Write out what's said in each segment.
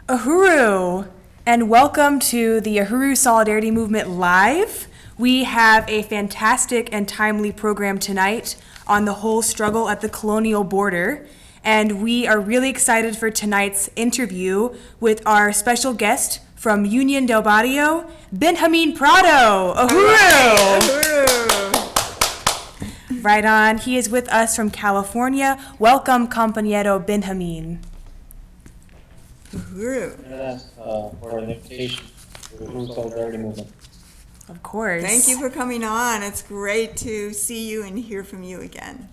Uhuru, and welcome to the Uhuru Solidarity Movement Live. We have a fantastic and timely program tonight on the whole struggle at the colonial border, and we are really excited for tonight's interview with our special guest from Unión del Barrio, Benjamín Prado. Uhuru! Uhuru! Right on. He is with us from California. Welcome, compañero Benjamín. Uhuru. Yes, for an invitation to the Uhuru Solidarity Movement. Of course. Thank you for coming on. It's great to see you and hear from you again.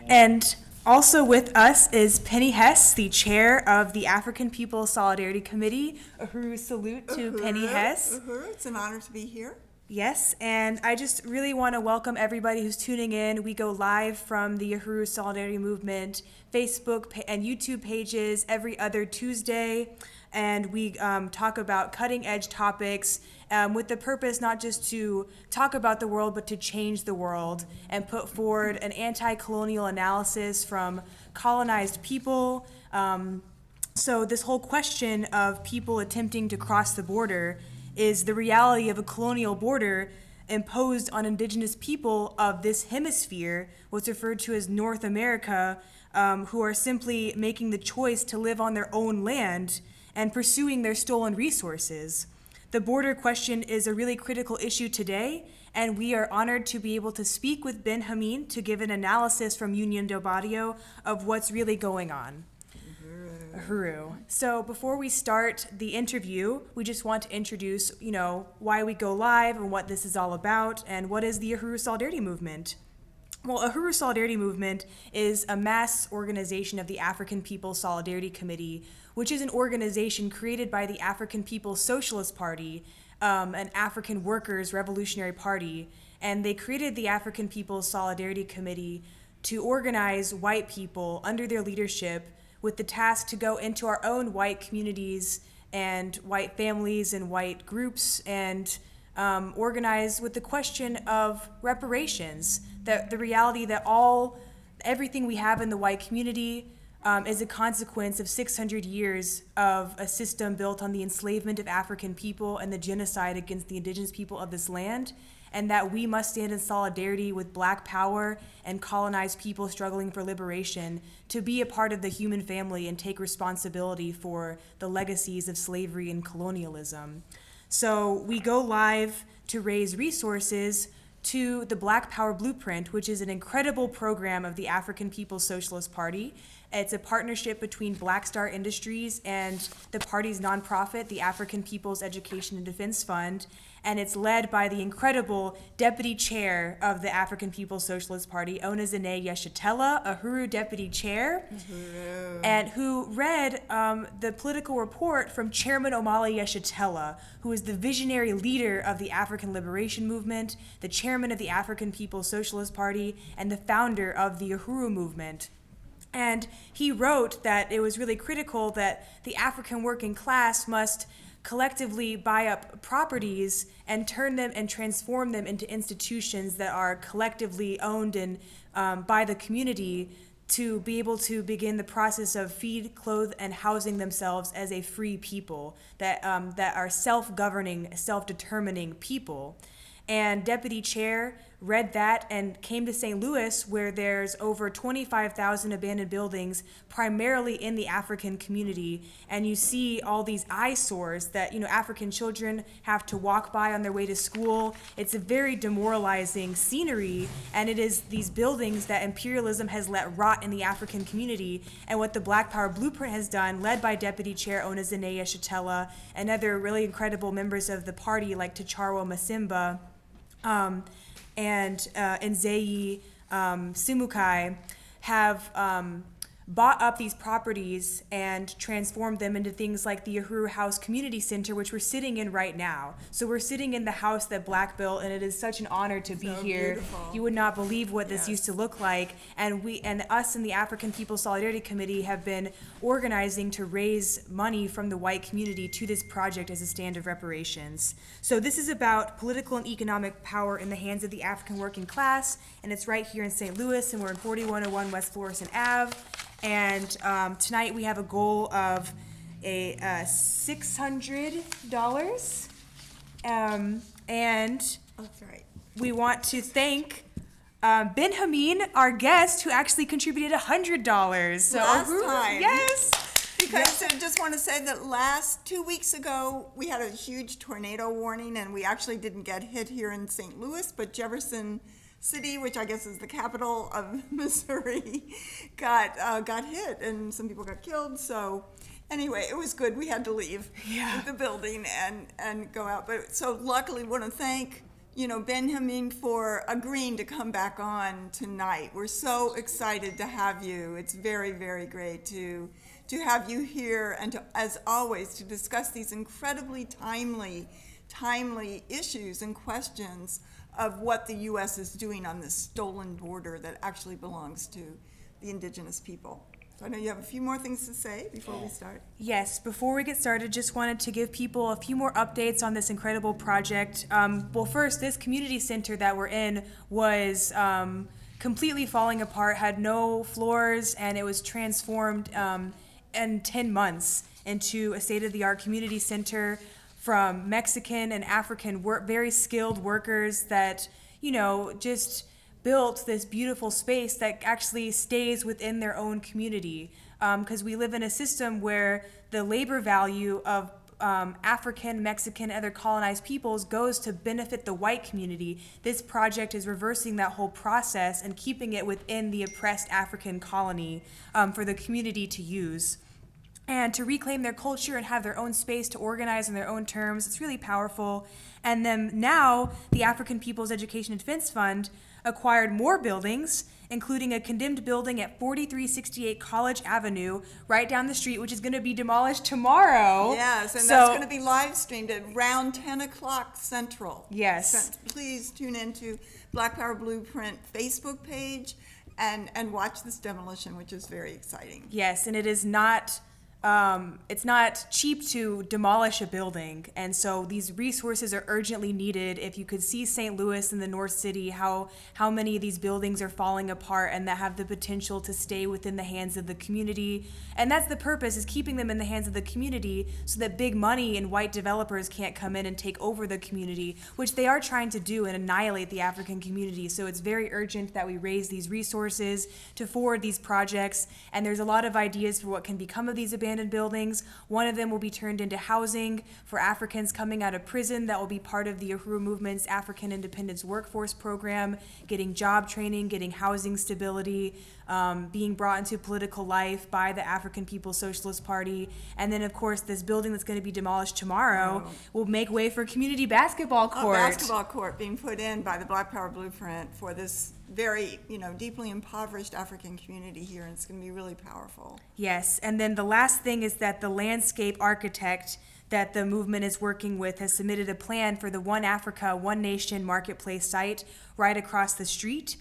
And also with us is Penny Hess, the chair of the African People's Solidarity Committee. Uhuru salute to Penny Hess. Uhuru, it's an honor to be here. Yes, and I just really want to welcome everybody who's tuning in. We go live from the Uhuru Solidarity Movement Facebook and YouTube pages every other Tuesday, and we talk about cutting-edge topics with the purpose not just to talk about the world, but to change the world and put forward an anti-colonial analysis from colonized people. So this whole question of people attempting to cross the border is the reality of a colonial border imposed on indigenous people of this hemisphere, what's referred to as North America, who are simply making the choice to live on their own land and pursuing their stolen resources. The border question is a really critical issue today, and we are honored to be able to speak with Benjamín to give an analysis from Unión del Barrio of what's really going on. Uhuru. So before we start the interview, we just want to introduce, why we go live and what this is all about and what is the Uhuru Solidarity Movement. Well, Uhuru Solidarity Movement is a mass organization of the African People's Solidarity Committee, which is an organization created by the African People's Socialist Party, an African Workers' Revolutionary Party, and they created the African People's Solidarity Committee to organize white people under their leadership with the task to go into our own white communities and white families and white groups and organize with the question of reparations, that the reality that everything we have in the white community is a consequence of 600 years of a system built on the enslavement of African people and the genocide against the indigenous people of this land, and that we must stand in solidarity with Black power and colonized people struggling for liberation to be a part of the human family and take responsibility for the legacies of slavery and colonialism. So we go live to raise resources to the Black Power Blueprint, which is an incredible program of the African People's Socialist Party. It's a partnership between Black Star Industries and the party's nonprofit, the African People's Education and Defense Fund, and it's led by the incredible deputy chair of the African People's Socialist Party, Onezene Yeshitela, Uhuru deputy chair, and who read the political report from Chairman Omali Yeshitela, who is the visionary leader of the African Liberation Movement, the chairman of the African People's Socialist Party, and the founder of the Uhuru movement. And he wrote that it was really critical that the African working class must collectively buy up properties and turn them and transform them into institutions that are collectively owned and by the community to be able to begin the process of feed, clothe, and housing themselves as a free people that are self-governing, self-determining people. And Deputy Chair read that and came to St. Louis, where there's over 25,000 abandoned buildings, primarily in the African community. And you see all these eyesores that, African children have to walk by on their way to school. It's a very demoralizing scenery, and it is these buildings that imperialism has let rot in the African community. And what the Black Power Blueprint has done, led by Deputy Chair Onezene Yeshitela and other really incredible members of the party like Tacharwa Masimba, and Nzeyi Simukai, have bought up these properties and transformed them into things like the Uhuru House Community Center, which we're sitting in right now. So we're sitting in the house that Black built, and it is such an honor to be here. Beautiful. You would not believe what this used to look like. And us in the African People's Solidarity Committee have been organizing to raise money from the white community to this project as a stand of reparations. So this is about political and economic power in the hands of the African working class, and it's right here in St. Louis, and we're in 4101 West Florissant Ave. And tonight we have a goal of $600. And That's right. we want to thank Benjamín, our guest, who actually contributed $100. So Last time. Yes. Because I just want to say that 2 weeks ago, we had a huge tornado warning, and we actually didn't get hit here in St. Louis, but Jefferson City, which I guess is the capital of Missouri, got hit, and some people got killed. So anyway, it was good. We had to leave the building and go out. But so luckily, want to thank Benjamín for agreeing to come back on tonight. We're so excited to have you. It's very, very great to have you here, and as always, to discuss these incredibly timely issues and questions of what the U.S. is doing on this stolen border that actually belongs to the indigenous people. So I know you have a few more things to say before we start. Yes, before we get started, just wanted to give people a few more updates on this incredible project. Well, first, this community center that we're in was completely falling apart, had no floors, and it was transformed in 10 months into a state-of-the-art community center from Mexican and African very skilled workers that, just built this beautiful space that actually stays within their own community. Because we live in a system where the labor value of African, Mexican, other colonized peoples goes to benefit the white community. This project is reversing that whole process and keeping it within the oppressed African colony for the community to use. And to reclaim their culture and have their own space to organize on their own terms. It's really powerful. And then now the African People's Education and Defense Fund acquired more buildings, including a condemned building at 4368 College Avenue, right down the street, which is going to be demolished tomorrow. Yes, and that's going to be live streamed at around 10 o'clock Central. Yes. Please tune into Black Power Blueprint Facebook page and watch this demolition, which is very exciting. Yes, and it is not, it's not cheap to demolish a building. And so these resources are urgently needed. If you could see St. Louis and the North City, how many of these buildings are falling apart and that have the potential to stay within the hands of the community. And that's the purpose, is keeping them in the hands of the community so that big money and white developers can't come in and take over the community, which they are trying to do and annihilate the African community. So it's very urgent that we raise these resources to forward these projects. And there's a lot of ideas for what can become of these abandoned buildings. One of them will be turned into housing for Africans coming out of prison that will be part of the Uhuru Movement's African Independence Workforce Program, getting job training, getting housing stability, being brought into political life by the African People's Socialist Party. And then, of course, this building that's going to be demolished tomorrow will make way for a community basketball court. A basketball court being put in by the Black Power Blueprint for this very, deeply impoverished African community here, and it's going to be really powerful. Yes, and then the last thing is that the landscape architect that the movement is working with has submitted a plan for the One Africa, One Nation marketplace site right across the street,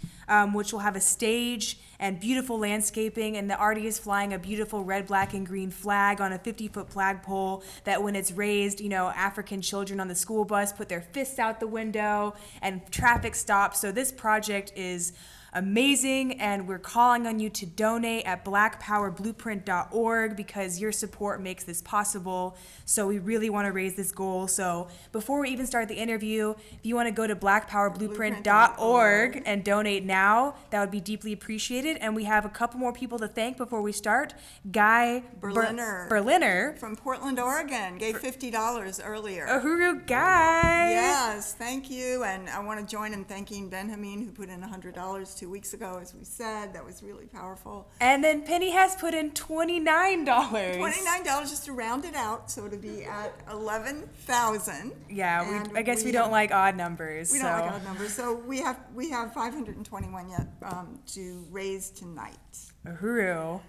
which will have a stage and beautiful landscaping, and the artist is flying a beautiful red, black, and green flag on a 50-foot flagpole that when it's raised, African children on the school bus put their fists out the window and traffic stops. So this project is amazing, and we're calling on you to donate at blackpowerblueprint.org because your support makes this possible. So we really want to raise this goal. So before we even start the interview, if you want to go to blackpowerblueprint.org and donate now, that would be deeply appreciated. And we have a couple more people to thank before we start. Guy Berliner From Portland, Oregon, gave $50 earlier. Uhuru Guy. Yes, thank you. And I want to join in thanking Benjamín, who put in $100 2 weeks ago, as we said. That was really powerful. And then Penny has put in $29. $29 just to round it out, so to be at 11,000. Yeah, I guess we don't like odd numbers. We don't like odd numbers, so we have 521 yet to raise tonight. Uhuru.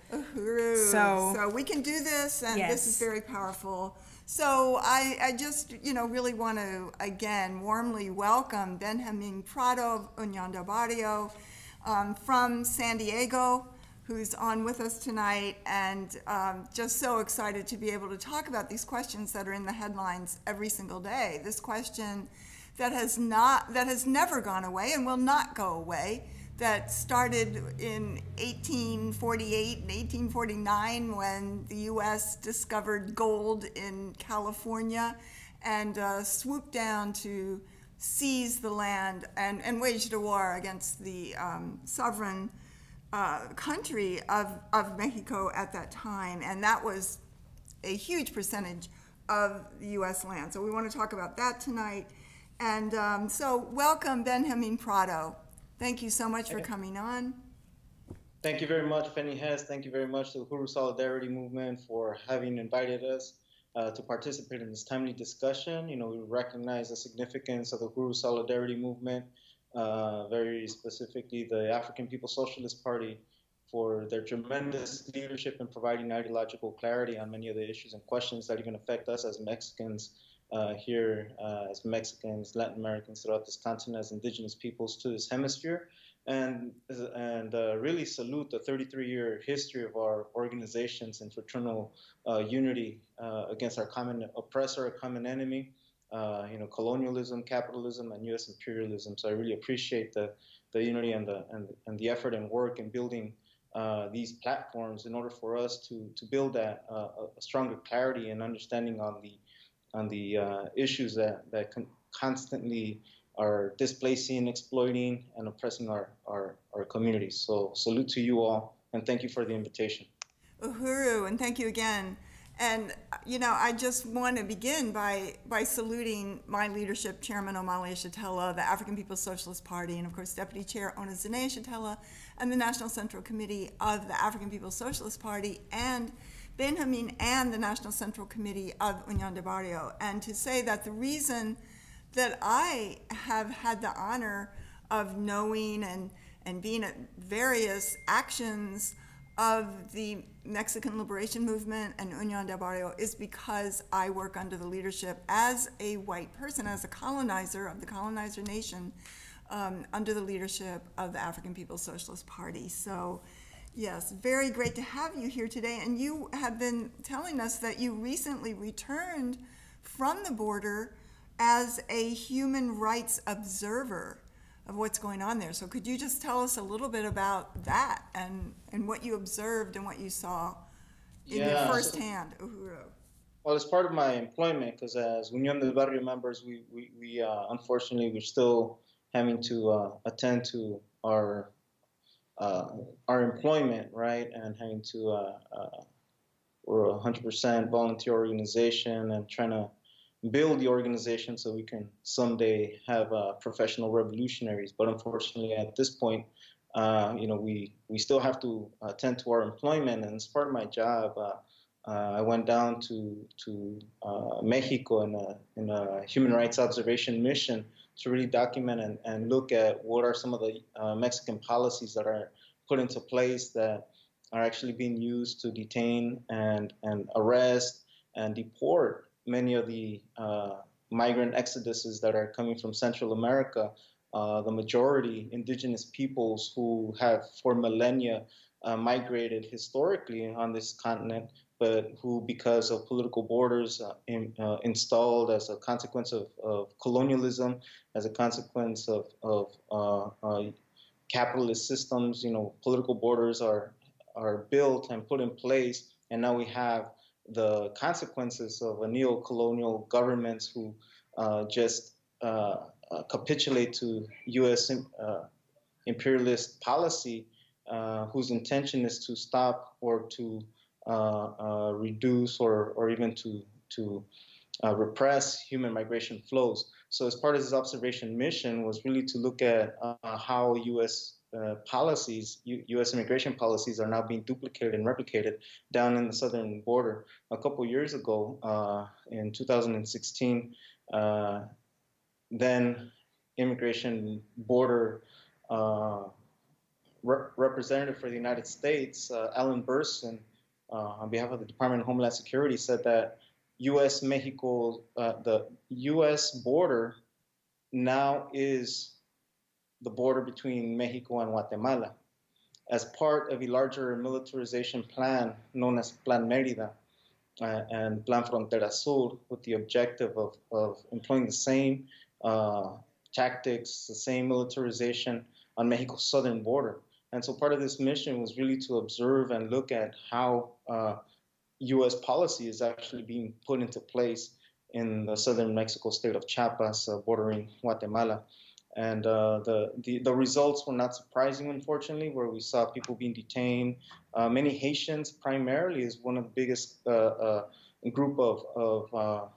So we can do this, and this is very powerful. So I just, really want to, again, warmly welcome Benjamín Prado of Unión del Barrio from San Diego, who's on with us tonight, and just so excited to be able to talk about these questions that are in the headlines every single day. This question that has never gone away and will not go away, that started in 1848 and 1849 when the U.S. discovered gold in California and swooped down to seize the land and waged a war against the sovereign country of Mexico at that time. And that was a huge percentage of the U.S. land. So we want to talk about that tonight. And so welcome, Benjamín Prado. Thank you so much for coming on. Thank you very much, Penny Hess. Thank you very much to the Uhuru Solidarity Movement for having invited us to participate in this timely discussion. We recognize the significance of the Uhuru Solidarity Movement, very specifically the African People's Socialist Party, for their tremendous leadership in providing ideological clarity on many of the issues and questions that even affect us as Mexicans here, as Mexicans, Latin Americans throughout this continent, as indigenous peoples to this hemisphere. And really salute the 33-year history of our organizations and fraternal unity against our common oppressor, our common enemy, colonialism, capitalism, and U.S. imperialism. So I really appreciate the unity and the effort and work in building these platforms in order for us to build a stronger clarity and understanding on the issues that constantly are displacing, exploiting, and oppressing our communities. So salute to you all, and thank you for the invitation. Uhuru, and thank you again. And, I just want to begin by saluting my leadership, Chairman Omali Shatella, the African People's Socialist Party, and of course, Deputy Chair Ona Zane Shatella, and the National Central Committee of the African People's Socialist Party, and Benjamín and the National Central Committee of Unión del Barrio. And to say that the reason that I have had the honor of knowing and being at various actions of the Mexican Liberation Movement and Unión del Barrio is because I work under the leadership as a white person, as a colonizer of the colonizer nation under the leadership of the African People's Socialist Party. So, yes, very great to have you here today. And you have been telling us that you recently returned from the border as a human rights observer of what's going on there. So could you just tell us a little bit about that and what you observed and what you saw in your Yeah, firsthand, Uhuru? well, as part of my employment, because as Unión del Barrio members, we unfortunately, we're still having to attend to uh, our employment, right? And having to, we're a 100% volunteer organization and trying to build the organization so we can someday have professional revolutionaries. But unfortunately, at this point, we still have to attend to our employment, and as part of my job, I went down to Mexico in a human rights observation mission to really document and look at what are some of the Mexican policies that are put into place that are actually being used to detain and arrest and deport many of the migrant exoduses that are coming from Central America, the majority indigenous peoples who have for millennia migrated historically on this continent, but who, because of political borders installed as a consequence of colonialism, as a consequence of capitalist systems, political borders are built and put in place, and now we have the consequences of a neo-colonial governments who just capitulate to U.S. Imperialist policy, whose intention is to stop or to reduce or even to repress human migration flows. So as part of this observation mission was really to look at how U.S. U.S. immigration policies are now being duplicated and replicated down in the southern border. A couple years ago, in 2016, then immigration border representative for the United States, Alan Burson, on behalf of the Department of Homeland Security, said that the U.S. border now is the border between Mexico and Guatemala as part of a larger militarization plan known as Plan Mérida and Plan Frontera Sur, with the objective of employing the same tactics, the same militarization on Mexico's southern border. And so part of this mission was really to observe and look at how U.S. policy is actually being put into place in the southern Mexico state of Chiapas, bordering Guatemala. And the results were not surprising, unfortunately, where we saw people being detained. Many Haitians, primarily, is one of the biggest group of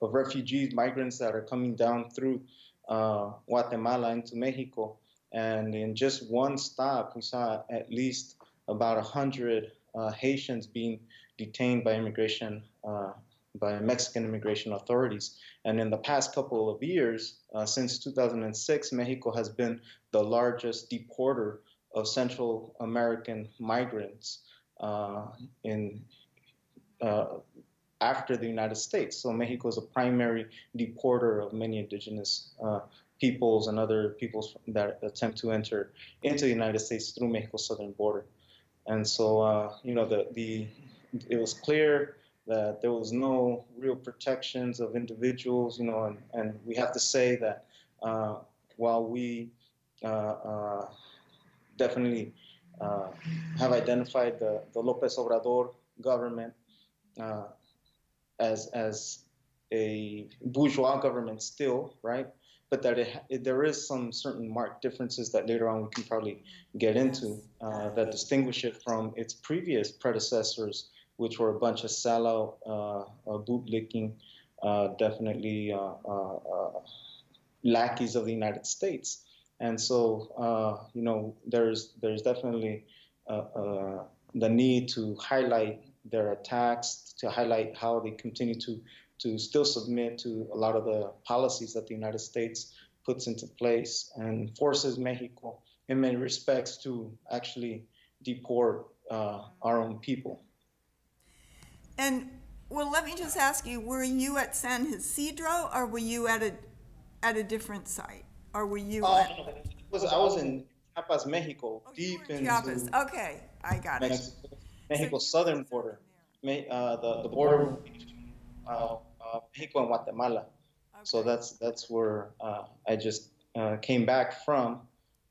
refugees, migrants that are coming down through Guatemala into Mexico. And in just one stop, we saw at least about 100 Haitians being detained by by Mexican immigration authorities. And in the past couple of years, since 2006, Mexico has been the largest deporter of Central American migrants after the United States. So Mexico is a primary deporter of many indigenous peoples and other peoples that attempt to enter into the United States through Mexico's southern border. And so, it was clear that there was no real protections of individuals, and we have to say that while we definitely have identified the López Obrador government as a bourgeois government still, right? But that there is some certain marked differences that later on we can probably get into that distinguish it from its previous predecessors, which were a bunch of sallow, bootlicking, definitely lackeys of the United States. And so, there's definitely the need to highlight their attacks, to highlight how they continue to still submit to a lot of the policies that the United States puts into place and forces Mexico in many respects to actually deport our own people. And well, let me just ask you: were you at San Isidro, or were you at a different site? or were you Oh, on? no, I was in Chiapas, Mexico, Oh, you were deep in Chiapas. into Okay, I got it. Mexico, So you Mexico's were southern border, serving the border between Mexico and Guatemala. there. So Okay, that's where I just came back from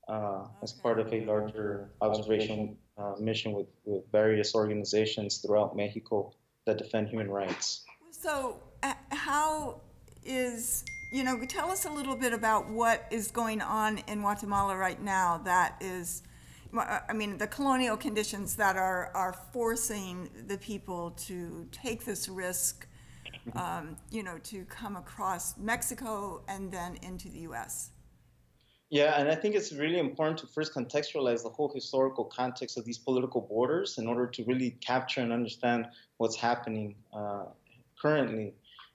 as okay. part of a larger observation mission with various organizations throughout Mexico that defend human rights. So, how is, tell us a little bit about what is going on in Guatemala right now that is, I mean, the colonial conditions that are forcing the people to take this risk, to come across Mexico and then into the U.S. Yeah, and I think it's really important to first contextualize the whole historical context of these political borders in order to really capture and understand what's happening currently.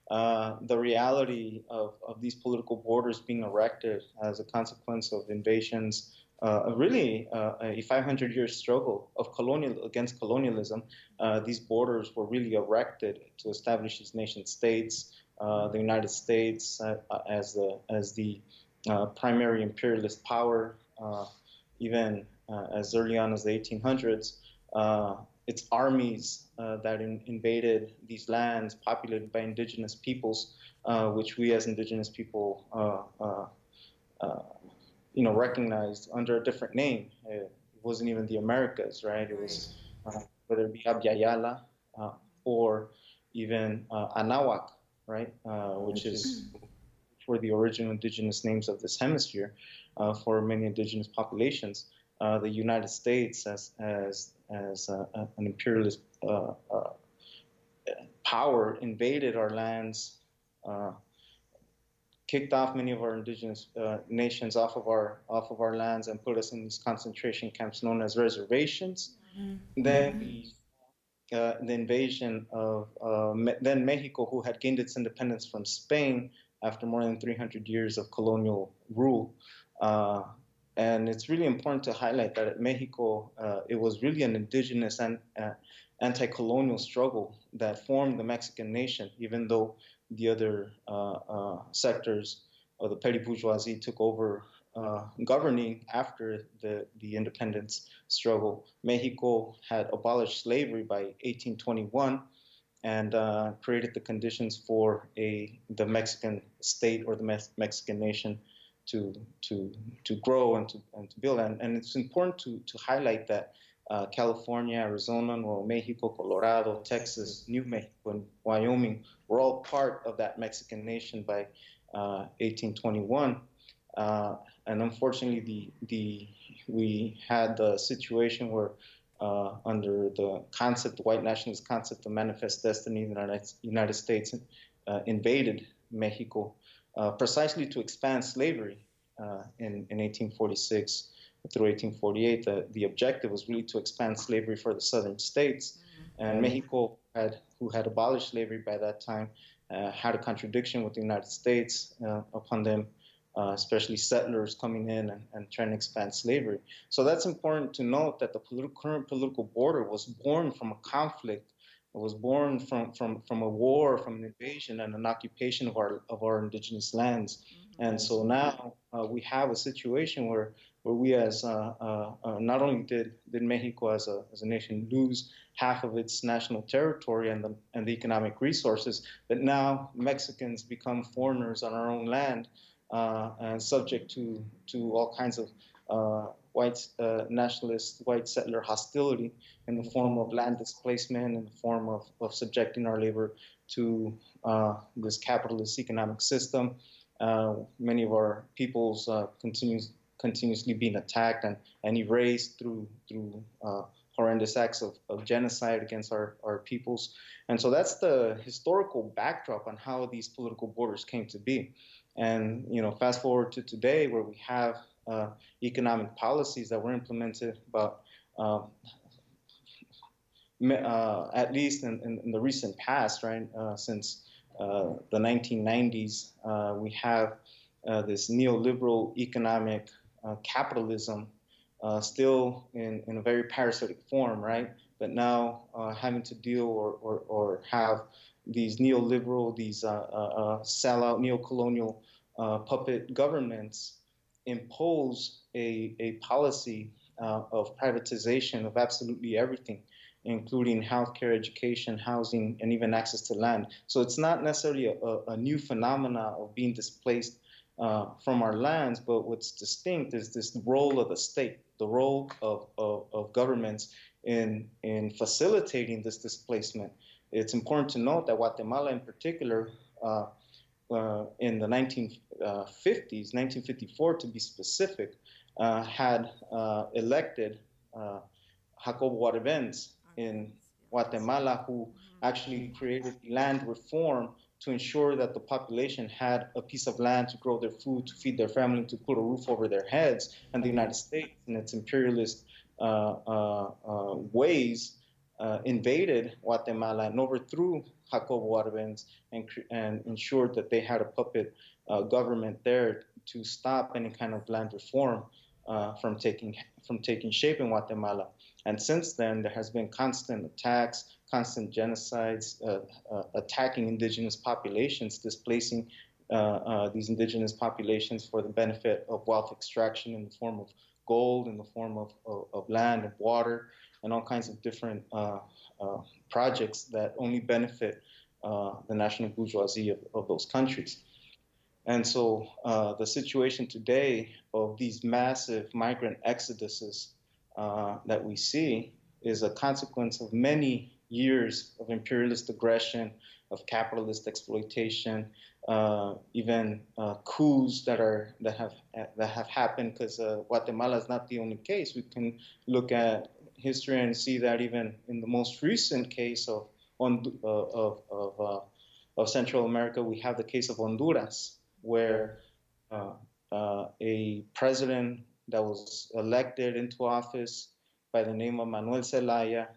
The reality of these political borders being erected as a consequence of invasions, really a 500-year struggle of colonial against colonialism. These borders were really erected to establish these nation states. The United States as the primary imperialist power, even as early on as the 1800s. Its armies that invaded these lands populated by indigenous peoples, which we as indigenous people, recognized under a different name. It wasn't even the Americas, right? It Right. was whether it be Abya or even Anahuac, right? Which is for the original indigenous names of this hemisphere for many indigenous populations. The United States, as an imperialist power, invaded our lands, uh, kicked off many of our indigenous nations off of our lands, and put us in these concentration camps known as reservations. Then the invasion of then Mexico, who had gained its independence from Spain after more than 300 years of colonial rule. Uh, and it's really important to highlight that at Mexico, it was really an indigenous and anti-colonial struggle that formed the Mexican nation, even though the other sectors of the petty bourgeoisie took over governing after the independence struggle. Mexico had abolished slavery by 1821 and created the conditions for the Mexican state or the Mexican nation to to grow and to build. And it's important to highlight that California, Arizona, Nuevo Mexico, Colorado, Texas, New Mexico, and Wyoming were all part of that Mexican nation by 1821. And unfortunately, we had the situation where under the concept, the white nationalist concept of manifest destiny, the United States invaded Mexico precisely to expand slavery in 1846 through 1848. The objective was really to expand slavery for the southern states. And Mexico, who had abolished slavery by that time, had a contradiction with the United States upon them especially settlers coming in and trying to expand slavery. So that's important to note that the current political border was born from a conflict. It was born from a war, from an invasion and an occupation of our indigenous lands. And so now we have a situation where we as not only did Mexico as a nation lose half of its national territory and the economic resources, but now Mexicans become foreigners on our own land and subject to all kinds of white nationalist, white settler hostility in the form of land displacement, in the form of subjecting our labor to this capitalist economic system. Many of our peoples continuously being attacked and erased through horrendous acts of genocide against our peoples. And so that's the historical backdrop on how these political borders came to be. And fast forward to today, where we have economic policies that were implemented, but at least in the recent past, right, since the 1990s, we have this neoliberal economic capitalism still in a very parasitic form, right? But now having to deal or have these neoliberal, these sellout neocolonial puppet governments impose a policy of privatization of absolutely everything, including healthcare, education, housing, and even access to land. So it's not necessarily a new phenomena of being displaced from our lands, but what's distinct is this role of the state, the role of governments in facilitating this displacement. It's important to note that Guatemala in particular, in the 1950s, 1954 to be specific, had elected Jacobo Arbenz in Guatemala, who actually created land reform to ensure that the population had a piece of land to grow their food, to feed their family, to put a roof over their heads. And the United States, in its imperialist ways, invaded Guatemala and overthrew Jacobo Arbenz and ensured that they had a puppet government there to stop any kind of land reform from taking shape in Guatemala. And since then, there has been constant attacks, constant genocides, attacking indigenous populations, displacing these indigenous populations for the benefit of wealth extraction in the form of gold, in the form of land and water, and all kinds of different projects that only benefit the national bourgeoisie of those countries. And so the situation today of these massive migrant exoduses that we see is a consequence of many years of imperialist aggression, of capitalist exploitation, even coups that have happened. Because Guatemala is not the only case. We can look at history and see that even in the most recent case of Central America, we have the case of Honduras, where a president that was elected into office by the name of Manuel Zelaya,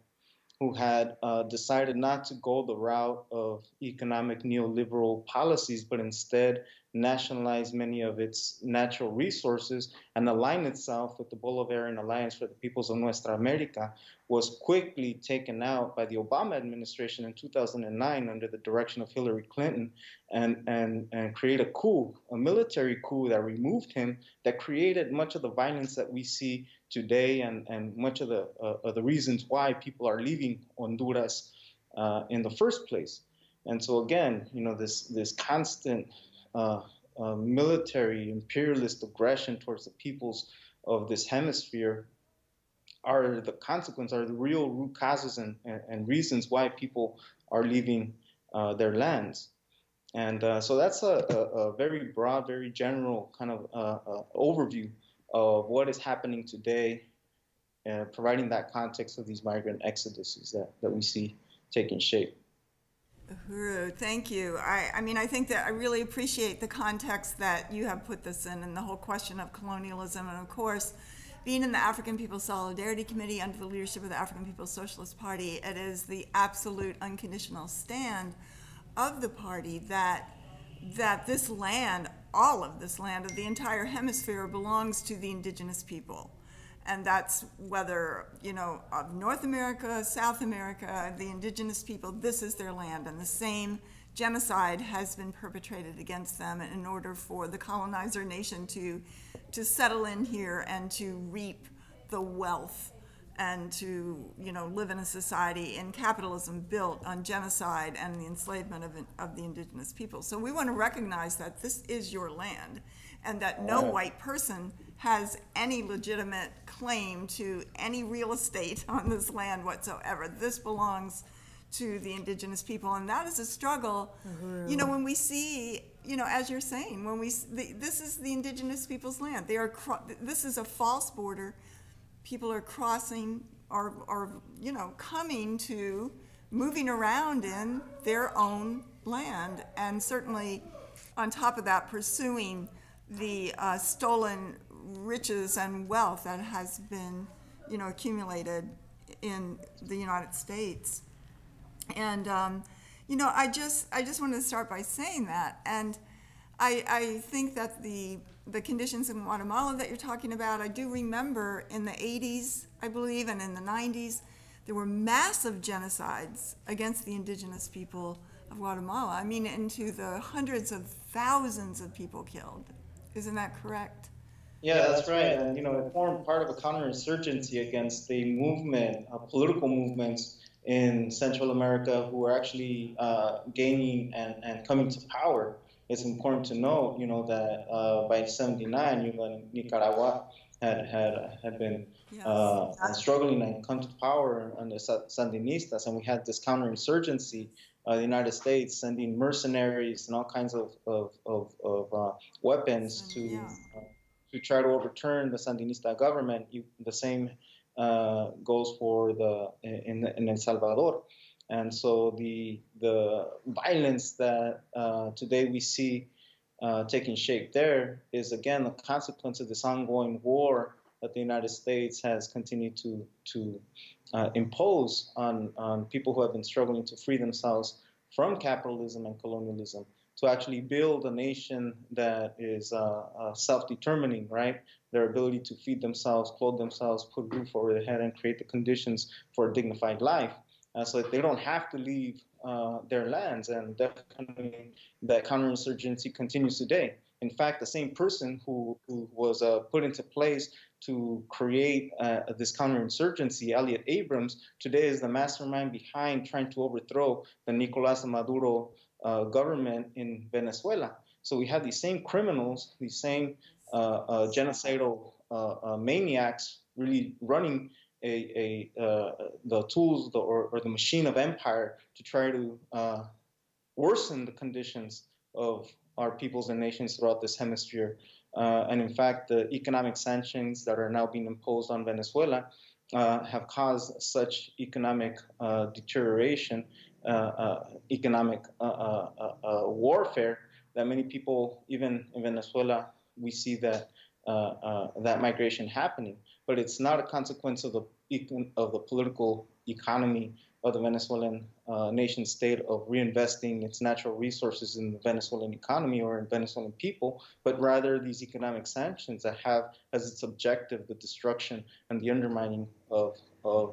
who had decided not to go the route of economic neoliberal policies, but instead nationalize many of its natural resources and align itself with the Bolivarian Alliance for the Peoples of Nuestra America, was quickly taken out by the Obama administration in 2009 under the direction of Hillary Clinton and create a coup, a military coup that removed him, that created much of the violence that we see today and much of the reasons why people are leaving Honduras in the first place. And so again, this constant military imperialist aggression towards the peoples of this hemisphere are the real root causes and reasons why people are leaving their lands. And so that's a very broad, very general kind of overview of what is happening today, providing that context of these migrant exoduses that we see taking shape. Uhuru, thank you. I think that I really appreciate the context that you have put this in, and the whole question of colonialism, and of course, being in the African People's Solidarity Committee under the leadership of the African People's Socialist Party, it is the absolute unconditional stand of the party that this land, all of this land of the entire hemisphere, belongs to the indigenous people. And that's whether, of North America, South America, the indigenous people, this is their land. And the same genocide has been perpetrated against them in order for the colonizer nation to settle in here and to reap the wealth and to, live in a society in capitalism built on genocide and the enslavement of the indigenous people. So we want to recognize that this is your land, and that no white person has any legitimate claim to any real estate on this land whatsoever. This belongs to the indigenous people, and that is a struggle. Mm-hmm. When we see, as you're saying, this is the indigenous people's land. This is a false border. People are crossing, or coming to, moving around in their own land, and certainly on top of that, pursuing the stolen riches and wealth that has been, accumulated in the United States. And, I just wanted to start by saying that. And I think that the conditions in Guatemala that you're talking about, I do remember in the 80s, I believe, and in the 90s, there were massive genocides against the indigenous people of Guatemala. Into the hundreds of thousands of people killed. Isn't that correct? Yeah, that's right. And, it formed part of a counterinsurgency against the movement, political movements in Central America who were actually gaining and coming to power. It's important to note, that by 79, Nicaragua had been Yes. struggling and come to power under Sandinistas, and we had this counterinsurgency. The United States sending mercenaries and all kinds of weapons Yeah. to try to overturn the Sandinista government. The same goes for in El Salvador, and so the violence that today we see taking shape there is again a consequence of this ongoing war that the United States has continued to impose on people who have been struggling to free themselves from capitalism and colonialism, to actually build a nation that is self-determining, right? Their ability to feed themselves, clothe themselves, put a roof over their head, and create the conditions for a dignified life, so that they don't have to leave their lands. And definitely that counterinsurgency continues today. In fact, the same person who was put into place to create this counterinsurgency, Elliot Abrams, today is the mastermind behind trying to overthrow the Nicolas Maduro government in Venezuela. So we have these same criminals, these same genocidal maniacs really running the tools or the machine of empire to try to worsen the conditions of our peoples and nations throughout this hemisphere. And in fact, the economic sanctions that are now being imposed on Venezuela have caused such economic deterioration, economic warfare, that many people, even in Venezuela, we see that that migration happening. But it's not a consequence of the political economy of the Venezuelan nation state of reinvesting its natural resources in the Venezuelan economy or in Venezuelan people, but rather these economic sanctions that have as its objective the destruction and the undermining of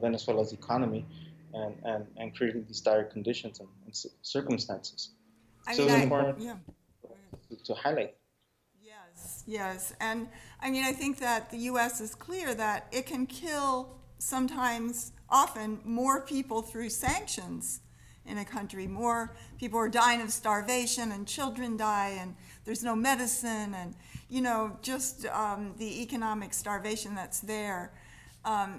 Venezuela's economy, and creating these dire conditions and circumstances. I So mean, it's I, important yeah. to highlight. Yes, yes. And I mean, I think that the U.S. is clear that it can kill sometimes, often, more people through sanctions in a country. More people are dying of starvation, and children die, and there's no medicine, and, just the economic starvation that's there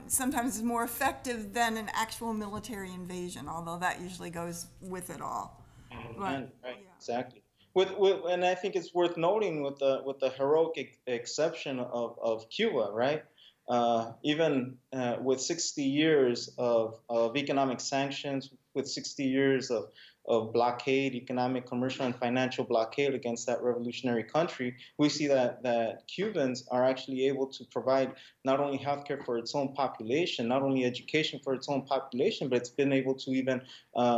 sometimes is more effective than an actual military invasion, although that usually goes with it all. But, Right, yeah. exactly. And I think it's worth noting with the heroic exception of Cuba, right? Even with 60 years of economic sanctions, with 60 years of blockade, economic, commercial, and financial blockade against that revolutionary country, we see that Cubans are actually able to provide not only healthcare for its own population, not only education for its own population, but it's been able to even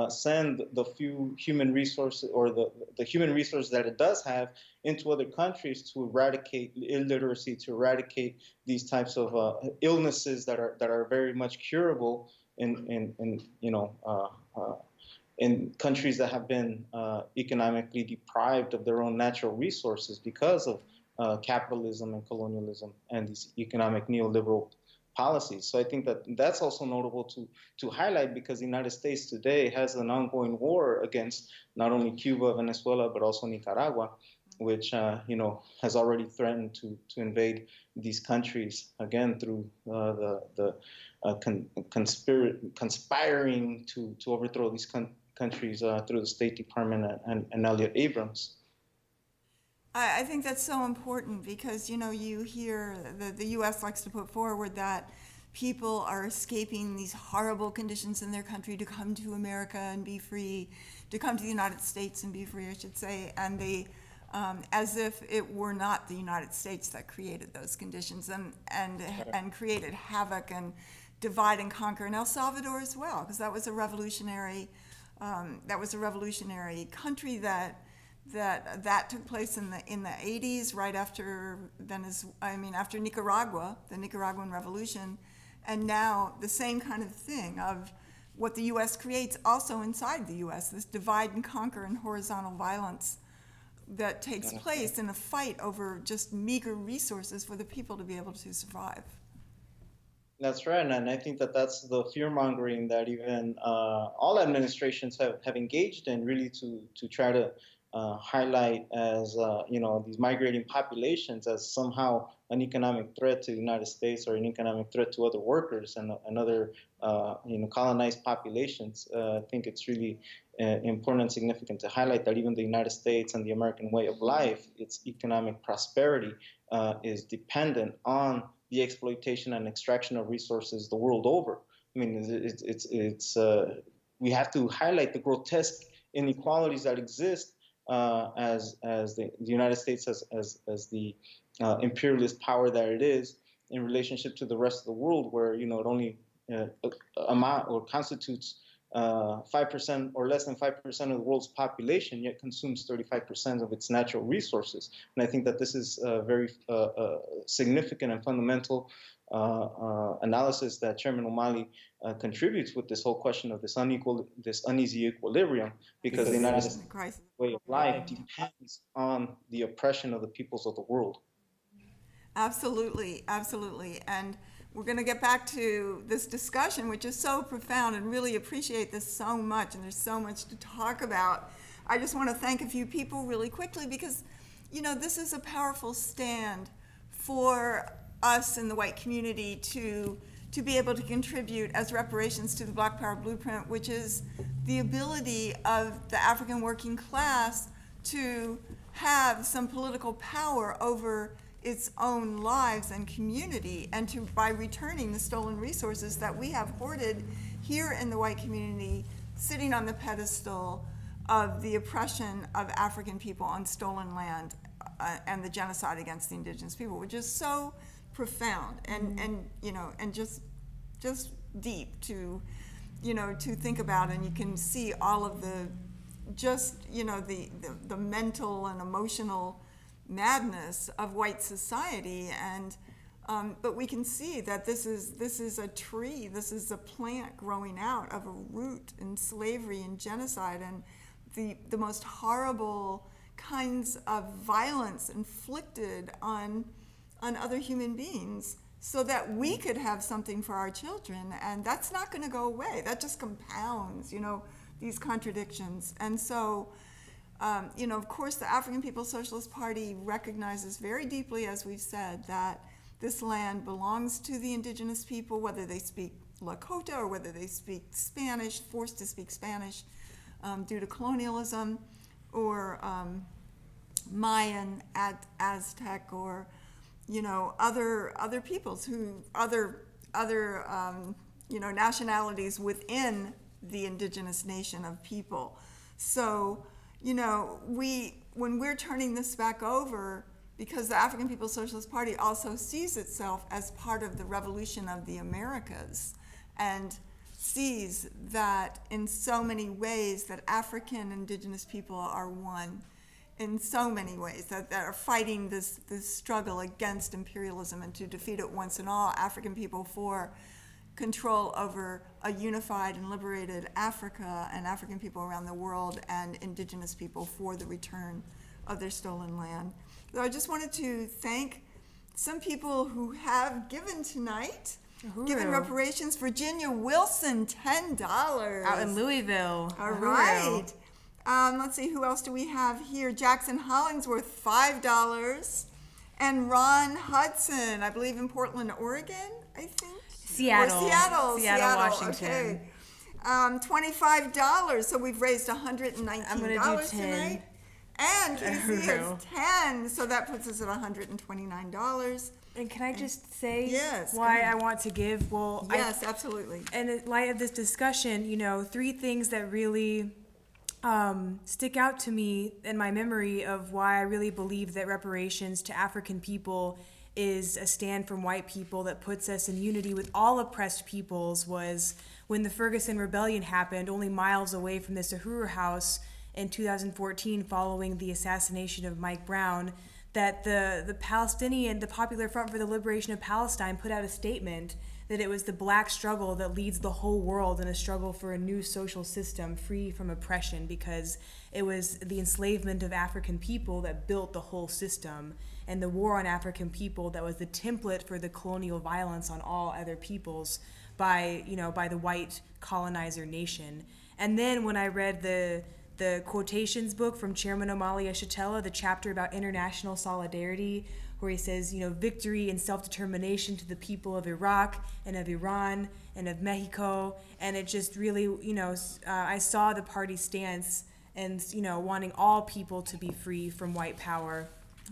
send the few human resources, or the human resources that it does have, into other countries to eradicate illiteracy, to eradicate these types of illnesses that are very much curable in countries that have been economically deprived of their own natural resources because of capitalism and colonialism and these economic neoliberal policies. So I think that that's also notable to highlight, because the United States today has an ongoing war against not only Cuba, Venezuela, but also Nicaragua, which has already threatened to invade these countries again through conspiring to overthrow these countries through the State Department and Elliot Abrams. I think that's so important because, you hear the U.S. likes to put forward that people are escaping these horrible conditions in their country to come to America and be free, to come to the United States and be free, I should say, and they, as if it were not the United States that created those conditions and created havoc and divide and conquer in El Salvador as well, because that was a revolutionary country that took place in the 80s, right after after Nicaragua, the Nicaraguan Revolution, and now the same kind of thing of what the U.S. creates also inside the U.S. This divide and conquer and horizontal violence that takes place in a fight over just meager resources for the people to be able to survive. That's right, and I think that that's the fear mongering that even all administrations have engaged in, really to try to highlight as these migrating populations as somehow an economic threat to the United States or an economic threat to other workers and other colonized populations. I think it's really important and significant to highlight that even the United States and the American way of life, its economic prosperity is dependent on the exploitation and extraction of resources the world over. I mean, we have to highlight the grotesque inequalities that exist as the United States as the imperialist power that it is in relationship to the rest of the world, where it only amount or constitutes 5% or less than 5% of the world's population, yet consumes 35% of its natural resources. And I think that this is a very significant and fundamental analysis that Chairman O'Malley contributes with this whole question of this uneasy equilibrium, because the United States way of life depends on the oppression of the peoples of the world. Absolutely, absolutely. And we're going to get back to this discussion, which is so profound, and really appreciate this so much, and there's so much to talk about. I just want to thank a few people really quickly, because, this is a powerful stand for us in the white community to be able to contribute as reparations to the Black Power Blueprint, which is the ability of the African working class to have some political power over its own lives and community, and by returning the stolen resources that we have hoarded here in the white community, sitting on the pedestal of the oppression of African people on stolen land and the genocide against the indigenous people, which is so profound and just deep to think about. And you can see all of the the mental and emotional madness of white society, and but we can see that this is a tree, this is a plant growing out of a root in slavery and genocide and the most horrible kinds of violence inflicted on other human beings, so that we could have something for our children. And that's not going to go away. That just compounds these contradictions. And so of course, the African People's Socialist Party recognizes very deeply, as we've said, that this land belongs to the indigenous people, whether they speak Lakota or whether they speak Spanish, forced to speak Spanish due to colonialism, or Mayan, Aztec, or other peoples other nationalities within the indigenous nation of people. So when we're turning this back over, because the African People's Socialist Party also sees itself as part of the revolution of the Americas, and sees that in so many ways that African indigenous people are one, in so many ways, that are fighting this struggle against imperialism and to defeat it once and all, African people for control over a unified and liberated Africa and African people around the world, and indigenous people for the return of their stolen land. So I just wanted to thank some people who have given tonight. Uhuru. Given reparations. Virginia Wilson, $10. Out in Louisville. All Uhuru. right. Let's see, who else do we have here? Jackson Hollingsworth, $5. And Ron Hudson, I believe in Portland, Oregon, I think. Seattle. Or Seattle, Washington. Okay. $25. So we've raised $119 I'm gonna do 10. tonight. And Casey Uhuru. is 10, so that puts us at $129. And can I just say Yes, go why ahead. I want to give? Well, Yes, absolutely. And in light of this discussion, 3 things that really stick out to me in my memory of why I really believe that reparations to African people is a stand from white people that puts us in unity with all oppressed peoples was when the Ferguson Rebellion happened only miles away from this Uhuru House in 2014 following the assassination of Mike Brown. that the Popular Front for the Liberation of Palestine put out a statement that it was the black struggle that leads the whole world in a struggle for a new social system free from oppression, because it was the enslavement of African people that built the whole system, and the war on African people that was the template for the colonial violence on all other peoples by the white colonizer nation. And then when I read the quotations book from Chairman Omali Yeshitela, the chapter about international solidarity, where he says, victory and self-determination to the people of Iraq and of Iran and of Mexico. And it just really, I saw the party's stance and, wanting all people to be free from white power.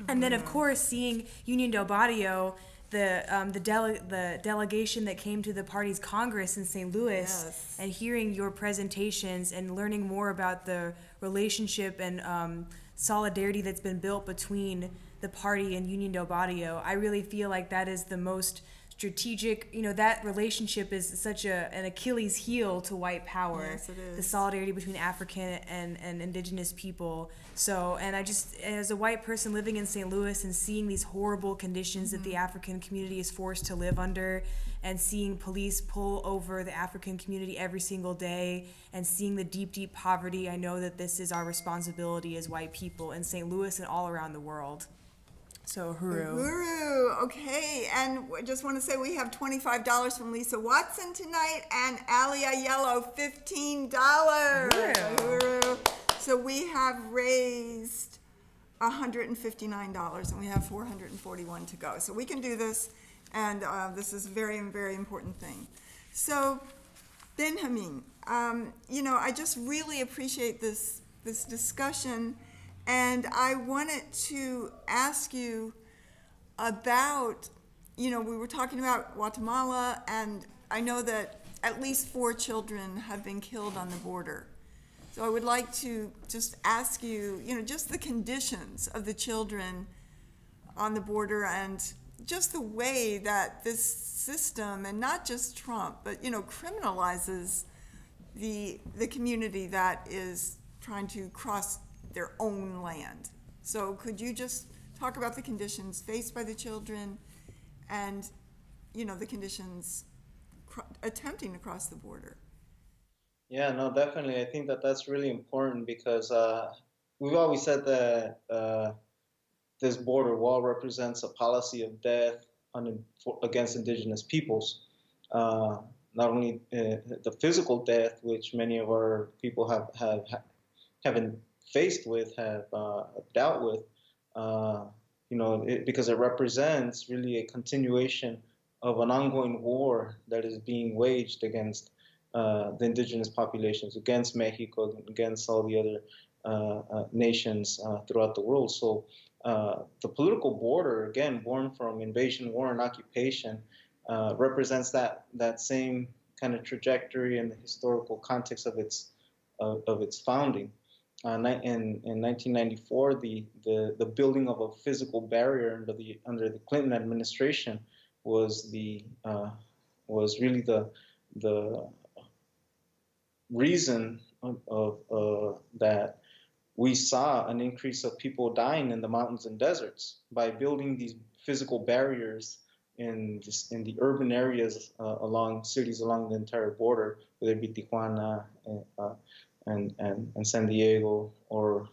And then, of course, seeing Unión del Barrio, the delegation that came to the party's Congress in St. Louis, Yes. and hearing your presentations and learning more about the relationship and solidarity that's been built between the party and Unión del Barrio, I really feel like that is the most strategic, that relationship is such an Achilles heel to white power. Yes, it is. The solidarity between African and indigenous people. So, and I just, as a white person living in St. Louis and seeing these horrible conditions that the African community is forced to live under, and seeing police pull over the African community every single day, and seeing the deep, deep poverty, I know that this is our responsibility as white people in St. Louis and all around the world. So, Uhuru. Uhuru, okay, and I just want to say we have $25 from Lisa Watson tonight, and Ali Ayello, $15. Uhuru. So we have raised $159, and we have 441 to go. So we can do this, and this is a very, very important thing. So, Benjamín, I just really appreciate this discussion. And I wanted to ask you about, we were talking about Guatemala, and I know that at least 4 children have been killed on the border. So I would like to just ask you, just the conditions of the children on the border, and just the way that this system, and not just Trump, but, criminalizes the community that is trying to cross their own land. So could you just talk about the conditions faced by the children and, the conditions attempting to cross the border? Yeah, no, definitely. I think that that's really important because we've always said that this border wall represents a policy of death against indigenous peoples. Not only the physical death, which many of our people haven't faced with, have dealt with, because it represents really a continuation of an ongoing war that is being waged against the indigenous populations, against Mexico, against all the other nations throughout the world. So the political border, again, born from invasion, war, and occupation, represents that same kind of trajectory and the historical context of its founding. In 1994, the building of a physical barrier under the Clinton administration was really the reason of that we saw an increase of people dying in the mountains and deserts by building these physical barriers in the urban areas along cities along the entire border, whether it be Tijuana and San Diego, or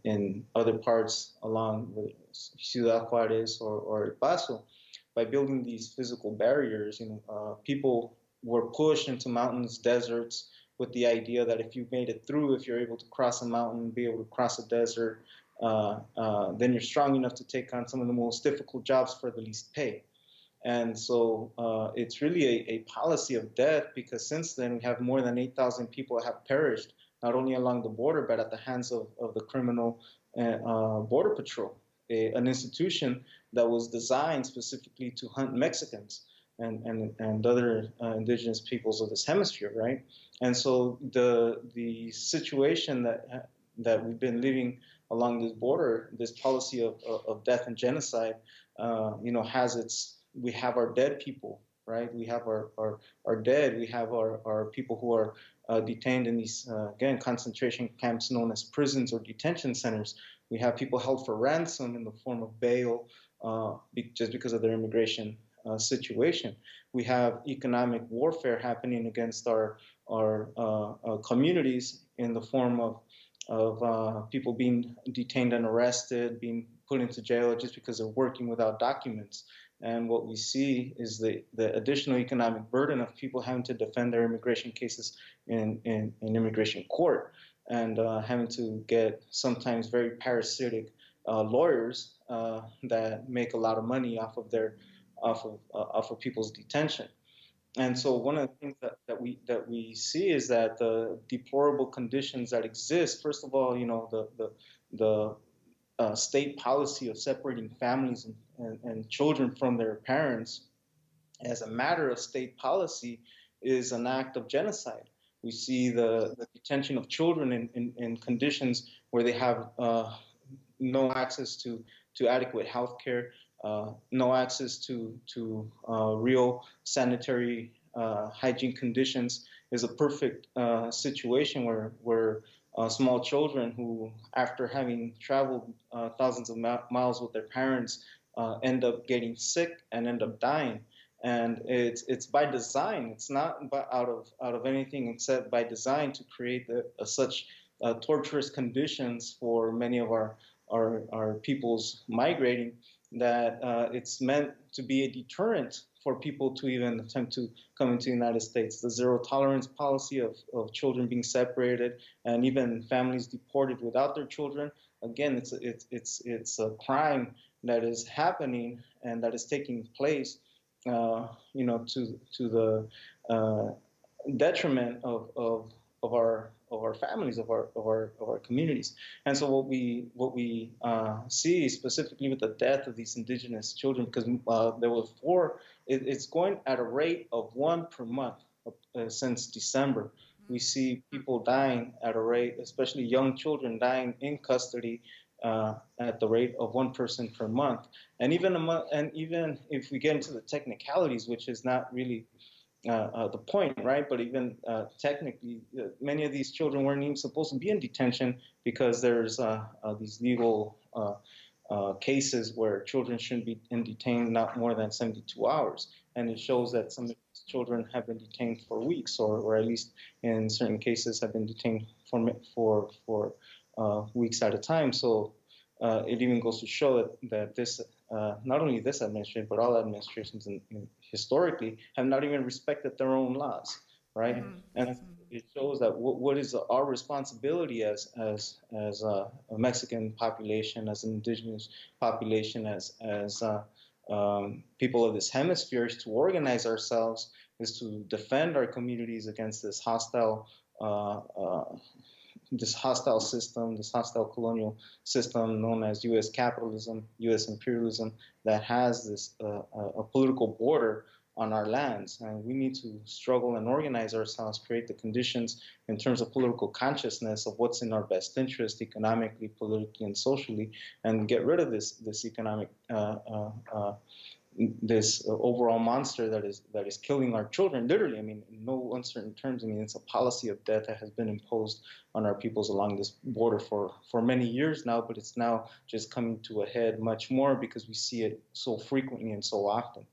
in other parts along Ciudad Juárez or El Paso. By building these physical barriers, people were pushed into mountains, deserts, with the idea that if you made it through, if you're able to cross a mountain, be able to cross a desert, then you're strong enough to take on some of the most difficult jobs for the least pay. And so it's really a policy of death, because since then we have more than 8,000 people have perished, not only along the border, but at the hands of the criminal Border Patrol, an institution that was designed specifically to hunt Mexicans and other indigenous peoples of this hemisphere, right? And so the situation that we've been living along this border, this policy of death and genocide, has we have our dead people right? We have our dead. We have our people who are detained in these, again, concentration camps known as prisons or detention centers. We have people held for ransom in the form of bail just because of their immigration situation. We have economic warfare happening against our communities in the form of people being detained and arrested, being put into jail just because they're working without documents. And what we see is the additional economic burden of people having to defend their immigration cases in immigration court, and having to get sometimes very parasitic lawyers that make a lot of money off of people's detention. And so one of the things that we see is that the deplorable conditions that exist. First of all, the state policy of separating families and children from their parents as a matter of state policy is an act of genocide. We see the detention of children in conditions where they have no access to adequate health care, no access to real sanitary hygiene conditions, is a perfect situation where small children who, after having traveled thousands of miles with their parents, end up getting sick and end up dying. And it's by design. It's not out of anything except by design to create such torturous conditions for many of our peoples migrating, that it's meant to be a deterrent for people to even attempt to come into the United States. The zero tolerance policy of children being separated and even families deported without their children. Again, it's a crime that is happening and that is taking place, to the detriment of our families, of our communities. And so what we see specifically with the death of these indigenous children, because there were four, it's going at a rate of one per month since December. We see people dying at a rate, especially young children dying in custody, at the rate of one person per month. And even if we get into the technicalities, which is not really the point, right? But even technically, many of these children weren't even supposed to be in detention, because there's these legal cases where children shouldn't be detained not more than 72 hours. And it shows that some of these children have been detained for weeks, or at least in certain cases have been detained for weeks at a time. So it even goes to show that this, not only this administration, but all administrations historically have not even respected their own laws, right? Mm-hmm. And it shows that what is our responsibility as a Mexican population, as an indigenous population, as people of this hemisphere, is to organize ourselves, is to defend our communities against this hostile system, this hostile colonial system known as U.S. capitalism, U.S. imperialism, that has this a political border on our lands. And we need to struggle and organize ourselves, create the conditions in terms of political consciousness of what's in our best interest, economically, politically, and socially, and get rid of this economic this overall monster that is killing our children, literally. I mean, in no uncertain terms. I mean, it's a policy of death that has been imposed on our peoples along this border for many years now, but it's now just coming to a head much more because we see it so frequently and so often.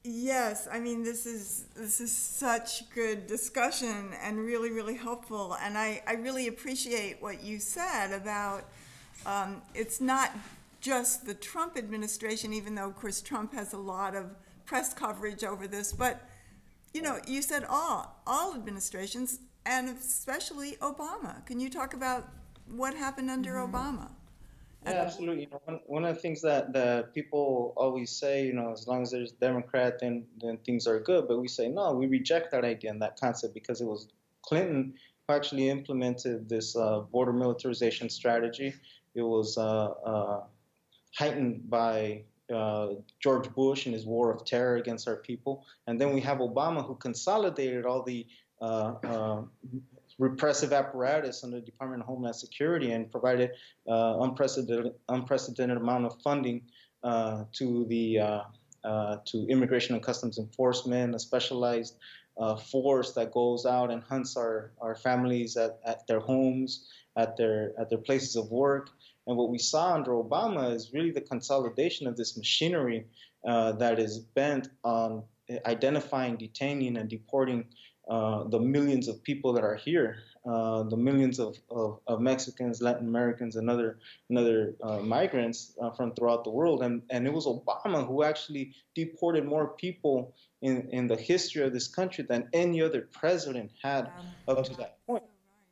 Yes, I mean, this is such good discussion and really, really helpful. And I really appreciate what you said about it's not just the Trump administration, even though, of course, Trump has a lot of press coverage over this. But, you said all administrations, and especially Obama. Can you talk about what happened under Obama? Yeah, absolutely. One of the things that people always say, as long as there's a Democrat, then things are good. But we say, no, we reject that idea and that concept, because it was Clinton who actually implemented this border militarization strategy. It was heightened by George Bush and his war of terror against our people. And then we have Obama, who consolidated all the repressive apparatus under the Department of Homeland Security and provided unprecedented amount of funding to the to Immigration and Customs Enforcement, a specialized force that goes out and hunts our families at their homes, at their places of work. And what we saw under Obama is really the consolidation of this machinery that is bent on identifying, detaining, and deporting the millions of people that are here, the millions of Mexicans, Latin Americans, and other migrants from throughout the world. And it was Obama who actually deported more people in the history of this country than any other president had up to that point.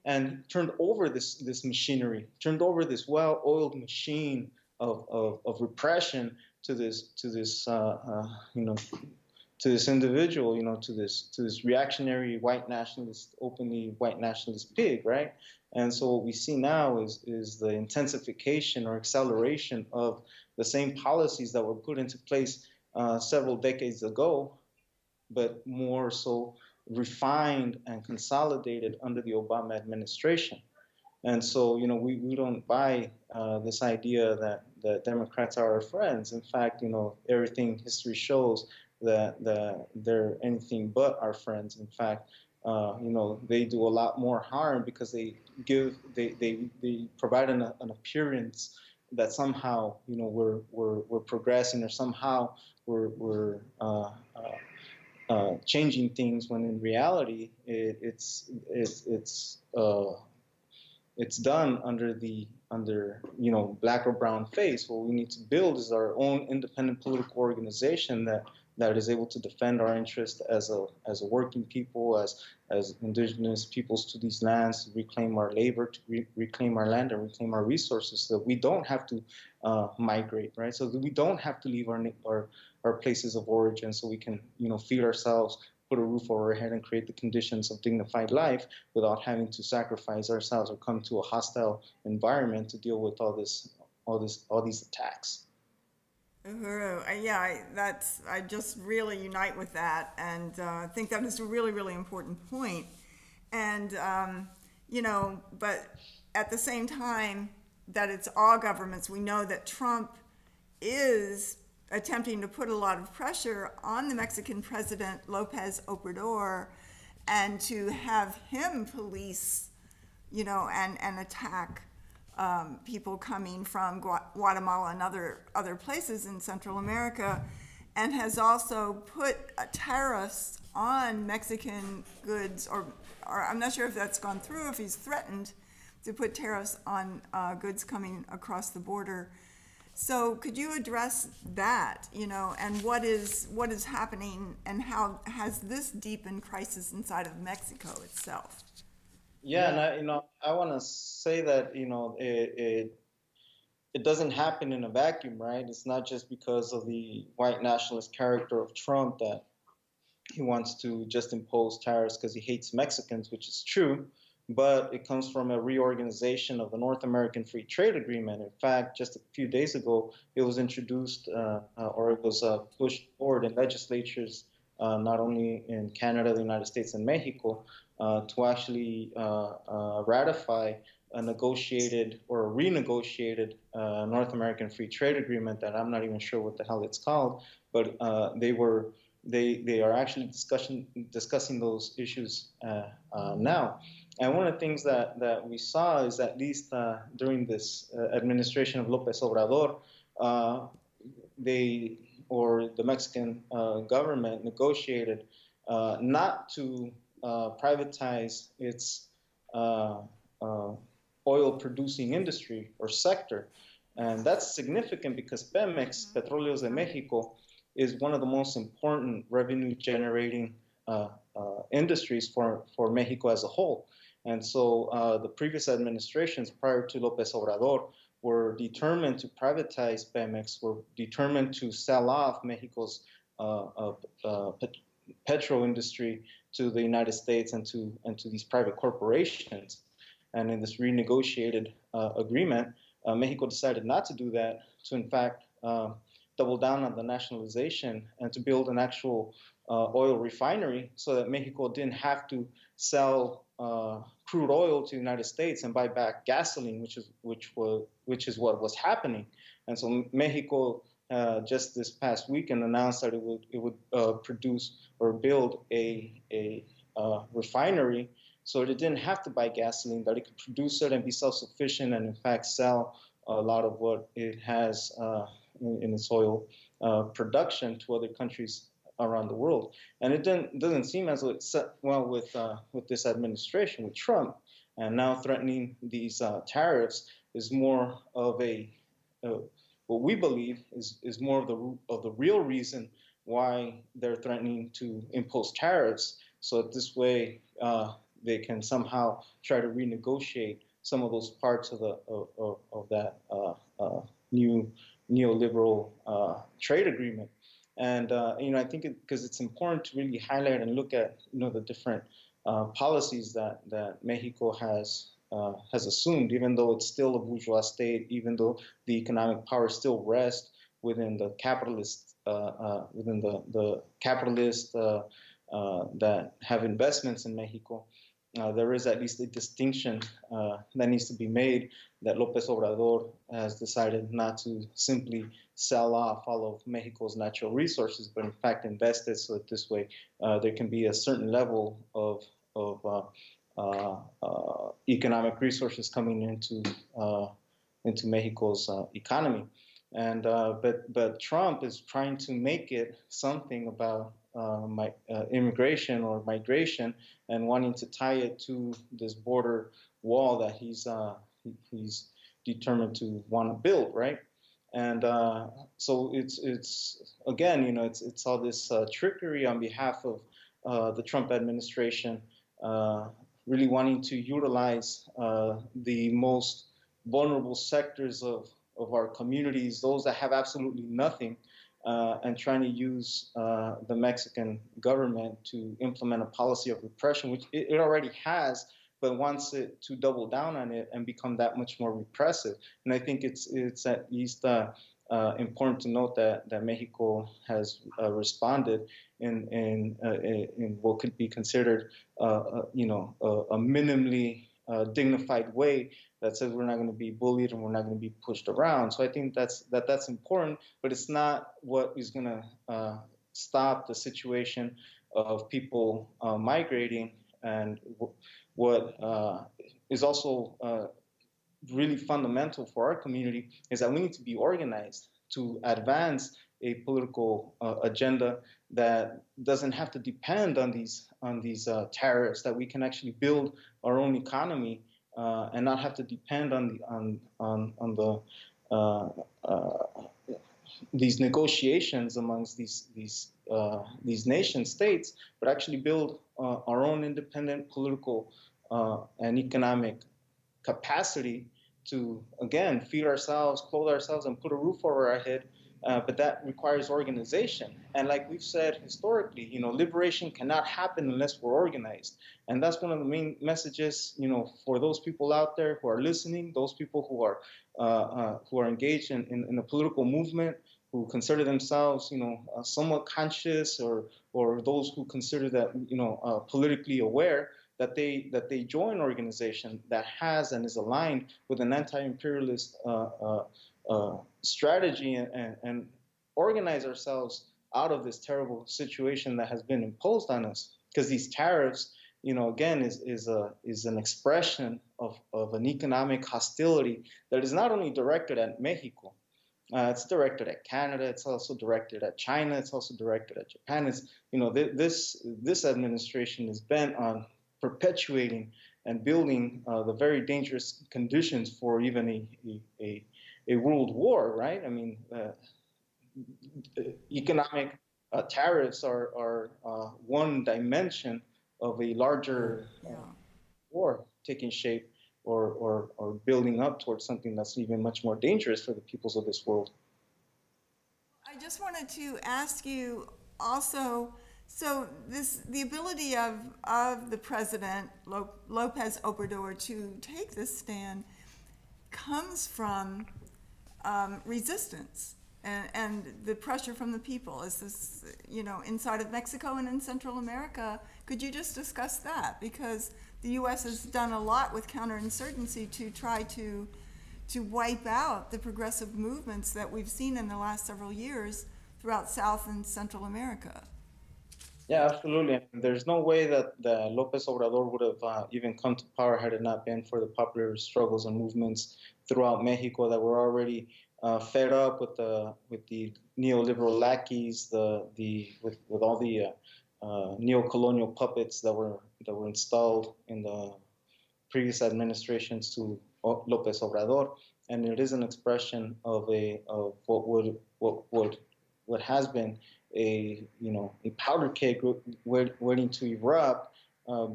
And turned over this machinery, turned over this well-oiled machine of repression to this to this individual, to this reactionary white nationalist, openly white nationalist pig, right? And so what we see now is the intensification or acceleration of the same policies that were put into place several decades ago, but more so refined and consolidated under the Obama administration. And so, we don't buy this idea that Democrats are our friends. In fact, everything history shows that they're anything but our friends. In fact, they do a lot more harm because they provide an appearance that somehow, we're progressing, or somehow we're changing things, when in reality it's done under black or brown face. What we need to build is our own independent political organization that is able to defend our interests as a working people, as indigenous peoples to these lands, to reclaim our labor, to reclaim our land, and reclaim our resources, so that we don't have to migrate, right? So that we don't have to leave our places of origin, so we can feed ourselves, put a roof over our head, and create the conditions of dignified life without having to sacrifice ourselves or come to a hostile environment to deal with all these attacks. Uhuru, I just really unite with that, and I think that is a really, really important point. And but at the same time that it's all governments, we know that Trump is attempting to put a lot of pressure on the Mexican president, Lopez Obrador, and to have him police, and attack people coming from Guatemala and other places in Central America, and has also put tariffs on Mexican goods, or I'm not sure if that's gone through, if he's threatened to put tariffs on goods coming across the border. So could you address that, and what is happening, and how has this deepened crisis inside of Mexico itself? Yeah, and I want to say that it doesn't happen in a vacuum, right? It's not just because of the white nationalist character of Trump that he wants to just impose tariffs because he hates Mexicans, which is true, but it comes from a reorganization of the North American Free Trade Agreement. In fact, just a few days ago, it was introduced or it was pushed forward in legislatures, not only in Canada, the United States, and Mexico, to actually ratify a negotiated or a renegotiated North American Free Trade Agreement that I'm not even sure what the hell it's called, but they are actually discussing those issues now. And one of the things that we saw is, at least during this administration of Lopez Obrador, the Mexican government negotiated not to privatize its oil-producing industry or sector. And that's significant because Pemex, Petróleos de México, is one of the most important revenue-generating industries for Mexico as a whole. And so the previous administrations prior to López Obrador were determined to privatize Pemex, were determined to sell off Mexico's petro industry to the United States and to these private corporations. And in this renegotiated agreement, Mexico decided not to do that, to in fact double down on the nationalization and to build an actual oil refinery so that Mexico didn't have to sell crude oil to the United States and buy back gasoline, which is what was happening. And so Mexico just this past weekend announced that it would produce or build a refinery, so it didn't have to buy gasoline, that it could produce it and be self-sufficient, and in fact sell a lot of what it has in its oil production to other countries around the world. And it doesn't seem as though it's set well with this administration, with Trump, and now threatening these tariffs is more of what we believe is more of the real reason why they're threatening to impose tariffs, so that this way they can somehow try to renegotiate some of those parts of that new neoliberal trade agreement. And I think because it's important to really highlight and look at the different policies that Mexico has assumed, even though it's still a bourgeois state, even though the economic power still rests within the capitalist the capitalists that have investments in Mexico. There is at least a distinction that needs to be made, that López Obrador has decided not to simply sell off all of Mexico's natural resources, but in fact invest it, so that this way there can be a certain level of economic resources coming into Mexico's economy. And but Trump is trying to make it something about immigration or migration, and wanting to tie it to this border wall that he's determined to want to build, right? And so it's again, it's all this trickery on behalf of the Trump administration, really wanting to utilize the most vulnerable sectors of our communities, those that have absolutely nothing, and trying to use the Mexican government to implement a policy of repression, which it already has, but wants it to double down on it and become that much more repressive. And I think it's at least important to note that Mexico has responded in what could be considered a minimally dignified way, that says we're not going to be bullied and we're not going to be pushed around. So I think that's important, but it's not what is going to stop the situation of people migrating. And what is also really fundamental for our community is that we need to be organized to advance a political agenda that doesn't have to depend on these tariffs, that we can actually build our own economy and not have to depend on these negotiations amongst these nation states, but actually build our own independent political and economic capacity to, again, feed ourselves, clothe ourselves, and put a roof over our head. But that requires organization. And like we've said historically, liberation cannot happen unless we're organized. And that's one of the main messages, for those people out there who are listening, those people who are engaged in a political movement, who consider themselves, somewhat conscious, or those who consider that, politically aware, that they join an organization that has and is aligned with an anti-imperialist strategy, and organize ourselves out of this terrible situation that has been imposed on us. Because these tariffs, again, is an expression of an economic hostility that is not only directed at Mexico. It's directed at Canada. It's also directed at China. It's also directed at Japan. This administration is bent on perpetuating and building the very dangerous conditions for even a world war, right? I mean, economic tariffs are one dimension of a larger war taking shape, or building up towards something that's even much more dangerous for the peoples of this world. I just wanted to ask you also, so the ability of the president, López Obrador, to take this stand comes from resistance and the pressure from the people. Is this, inside of Mexico and in Central America? Could you just discuss that? Because the U.S. has done a lot with counterinsurgency to try to to wipe out the progressive movements that we've seen in the last several years throughout South and Central America. Yeah, absolutely. And there's no way that López Obrador would have even come to power had it not been for the popular struggles and movements throughout Mexico that were already fed up with the neoliberal lackeys, with all the neo-colonial puppets that were installed in the previous administrations to López Obrador, and it is an expression of what has been a powder keg waiting to erupt,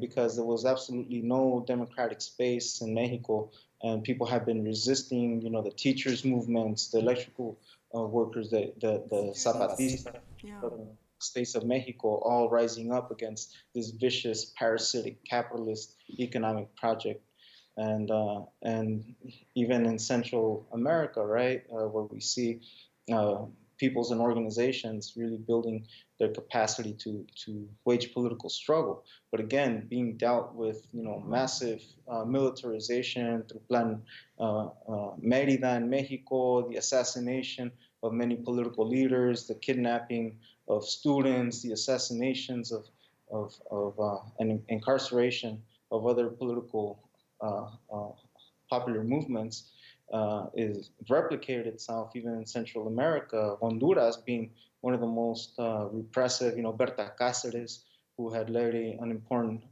because there was absolutely no democratic space in Mexico, and people have been resisting the teachers movements, the electrical workers, the zapatistas, Yeah. states of Mexico, all rising up against this vicious parasitic capitalist economic project. And even in Central America, right, where we see peoples and organizations really building their capacity to wage political struggle, but again being dealt with massive militarization through Plan Mérida in Mexico, the assassination of many political leaders, the kidnapping of students, the assassinations and incarceration of other political popular movements, is replicated itself even in Central America. Honduras being one of the most repressive, Berta Cáceres, who had led an important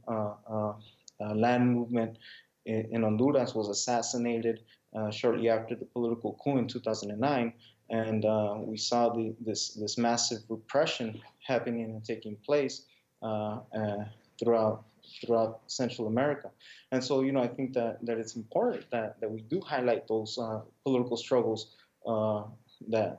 land movement in Honduras, was assassinated shortly after the political coup in 2009. And we saw this massive repression happening and taking place throughout Central America. And so, I think that it's important that we do highlight those political struggles that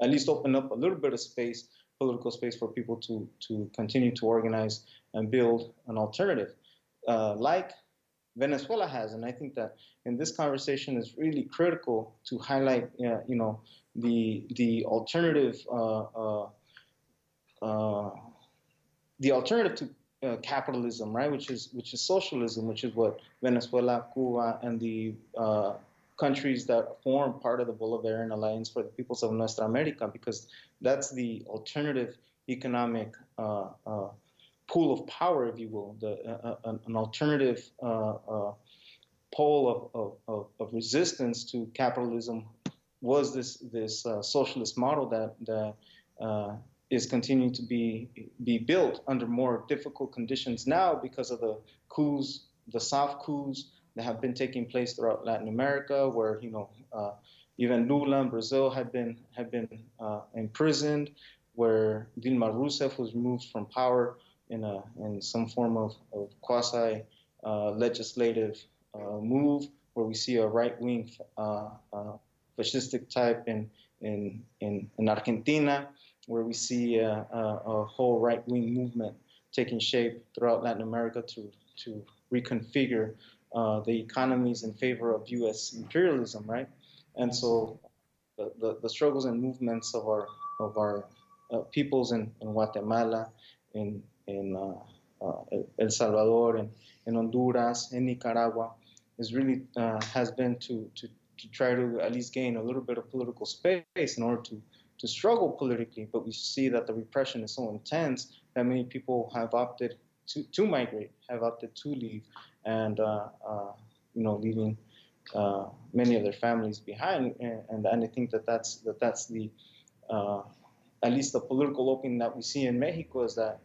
at least open up a little bit of space, political space, for people to continue to organize and build an alternative, like Venezuela has. And I think that in this conversation is really critical to highlight, the alternative, the alternative to capitalism, right? Which is socialism, which is what Venezuela, Cuba, and the countries that form part of the Bolivarian Alliance for the Peoples of Nuestra America, because that's the alternative economic pool of power, if you will, an alternative pole of resistance to capitalism was this socialist model that is continuing to be built under more difficult conditions now because of the coups, the soft coups that have been taking place throughout Latin America, where even Lula in Brazil had been imprisoned, where Dilma Rousseff was removed from power in some form of quasi legislative move, where we see a right wing fascistic type in Argentina, where we see a whole right wing movement taking shape throughout Latin America to reconfigure the economies in favor of U.S. imperialism, right? And so the struggles and movements of our peoples in Guatemala, in El Salvador, in Honduras, in Nicaragua, is really has been to try to at least gain a little bit of political space in order to struggle politically. But we see that the repression is so intense that many people have opted to migrate, have opted to leave, and leaving many of their families behind. And I think that's the at least the political opening that we see in Mexico, is that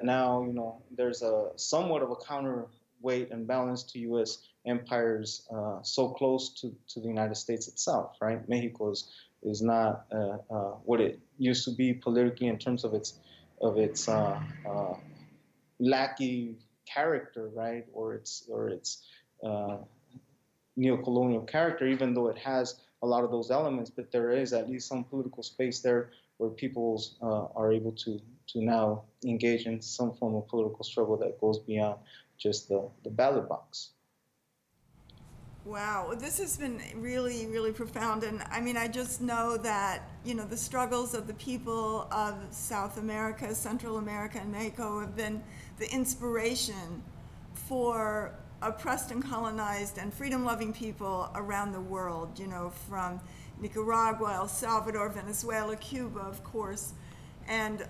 now there's a somewhat of a counterweight and balance to U.S. empires so close to the United States itself, right? Mexico is not what it used to be politically in terms of its lackey character, right, or its neo-colonial character, even though it has a lot of those elements. But there is at least some political space there where peoples are able to now engage in some form of political struggle that goes beyond just the ballot box. Wow, this has been really, really profound. And I mean, I just know that, the struggles of the people of South America, Central America, and Mexico have been the inspiration for oppressed and colonized and freedom-loving people around the world, from Nicaragua, El Salvador, Venezuela, Cuba, of course, and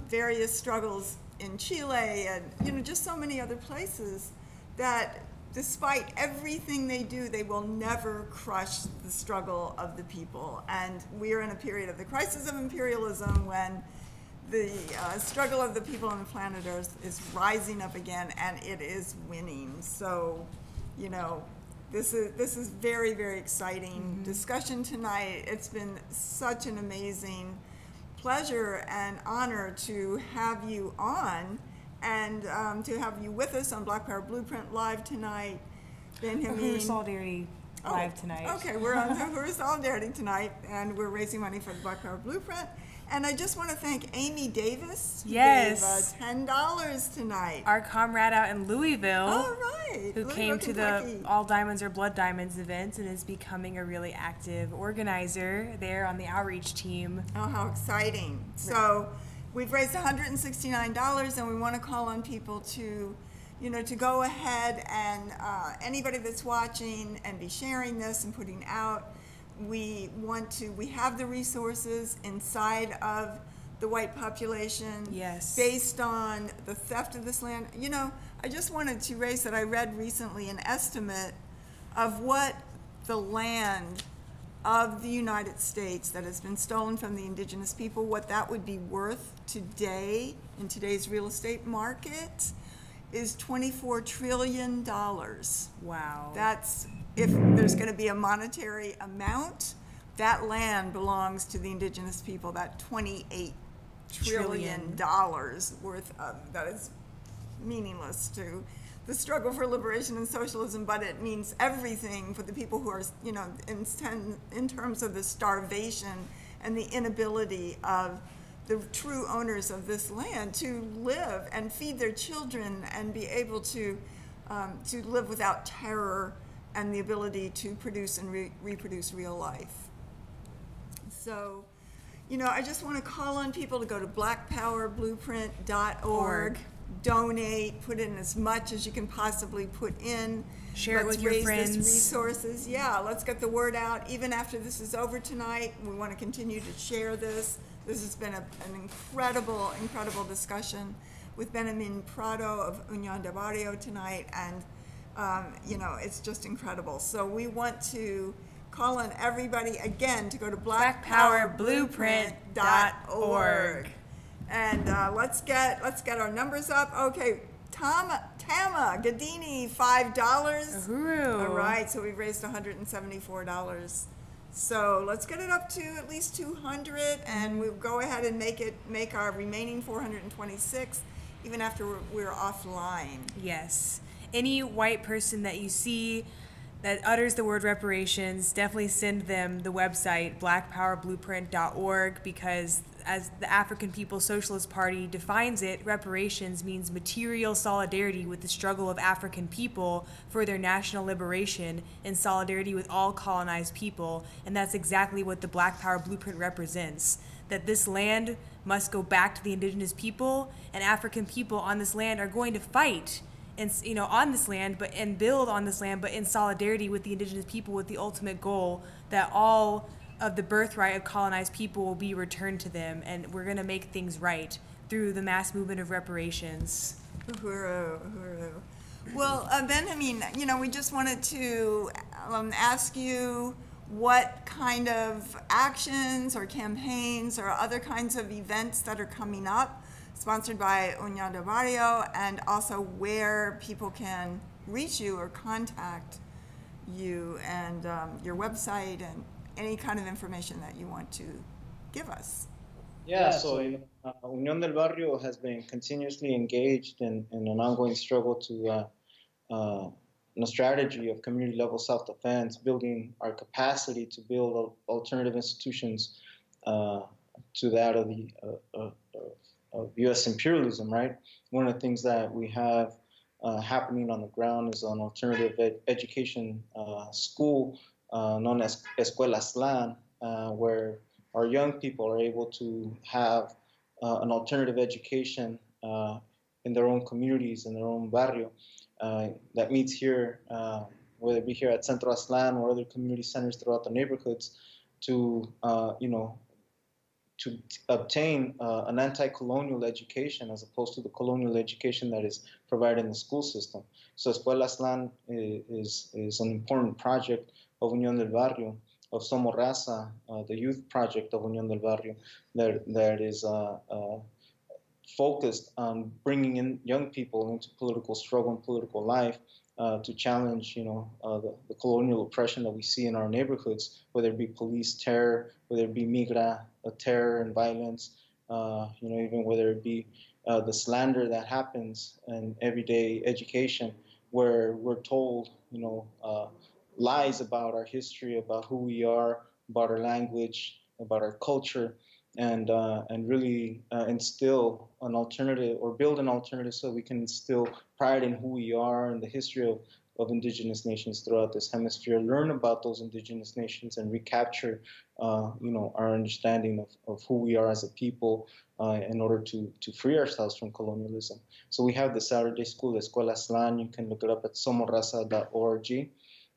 various struggles in Chile and, just so many other places that despite everything they do, they will never crush the struggle of the people. And we are in a period of the crisis of imperialism when the struggle of the people on the planet Earth is rising up again, and it is winning. So, this is very, very exciting discussion tonight. It's been such an amazing pleasure and honor to have you on and to have you with us on Black Power Blueprint Live tonight. Benjamín. Uhuru Solidarity Live tonight. Okay, we're on Uhuru Solidarity tonight, and we're raising money for the Black Power Blueprint. And I just want to thank Amy Davis, who gave $10 tonight. Our comrade out in Louisville. All right. Who came to the All Diamonds or Blood Diamonds event and is becoming a really active organizer there on the outreach team. Oh, how exciting. So we've raised $169, and we want to call on people to, to go ahead and anybody that's watching and be sharing this and putting out. We have the resources inside of the white population. Yes. Based on the theft of this land. I just wanted to raise that I read recently an estimate of what the land of the United States that has been stolen from the indigenous people, what that would be worth today in today's real estate market is $24 trillion. Wow. That's, if there's going to be a monetary amount, that land belongs to the indigenous people, that $28 trillion worth of, that is meaningless to the struggle for liberation and socialism, but it means everything for the people who are, in terms of the starvation and the inability of the true owners of this land to live and feed their children and be able to live without terror and the ability to produce and reproduce real life. So, I just want to call on people to go to blackpowerblueprint.org, donate, put in as much as you can possibly put in. Share it with your friends. Let's raise this resources. Yeah, let's get the word out. Even after this is over tonight, we want to continue to share this. This has been an incredible, incredible discussion with Benjamín Prado of Unión del Barrio tonight, and it's just incredible. So we want to call on everybody again to go to blackpowerblueprint.org. And let's get our numbers up. Okay, Tama Gadini, $5. Uhuru. All right, so we've raised $174. So let's get it up to at least 200, and we'll go ahead and make our remaining 426, even after we're offline. Yes. Any white person that you see that utters the word reparations, definitely send them the website, blackpowerblueprint.org, because as the African People's Socialist Party defines it, reparations means material solidarity with the struggle of African people for their national liberation in solidarity with all colonized people. And that's exactly what the Black Power Blueprint represents, that this land must go back to the indigenous people, and African people on this land are going to fight and on this land, and build on this land, but in solidarity with the indigenous people, with the ultimate goal that all of the birthright of colonized people will be returned to them, and we're going to make things right through the mass movement of reparations. Uhuru. Well, Benjamín, we just wanted to ask you what kind of actions or campaigns or other kinds of events that are coming up, sponsored by Unión del Barrio, and also where people can reach you or contact you, and your website and any kind of information that you want to give us. Yeah, so Unión del Barrio has been continuously engaged in an ongoing struggle to a strategy of community-level self-defense, building our capacity to build alternative institutions to that of the of U.S. imperialism, right? One of the things that we have happening on the ground is an alternative education school known as Escuela SLAN, where our young people are able to have an alternative education in their own communities, in their own barrio. that meets here, whether it be here at Centro Aztlán or other community centers throughout the neighborhoods, to to obtain an anti-colonial education as opposed to the colonial education that is provided in the school system. So Escuela Aztlán is an important project of Unión del Barrio, of Somos Raza, the youth project of Unión del Barrio, that is focused on bringing in young people into political struggle and political life, to challenge, the colonial oppression that we see in our neighborhoods, whether it be police terror, whether it be migra terror and violence, even whether it be the slander that happens in everyday education, where we're told, lies about our history, about who we are, about our language, about our culture, and really instill an alternative or build an alternative so we can instill pride in who we are and the history of indigenous nations throughout this hemisphere, learn about those indigenous nations and recapture, our understanding of who we are as a people, in order to free ourselves from colonialism. So we have the Saturday school, Escuela Aztlán. You can look it up at somorraza.org.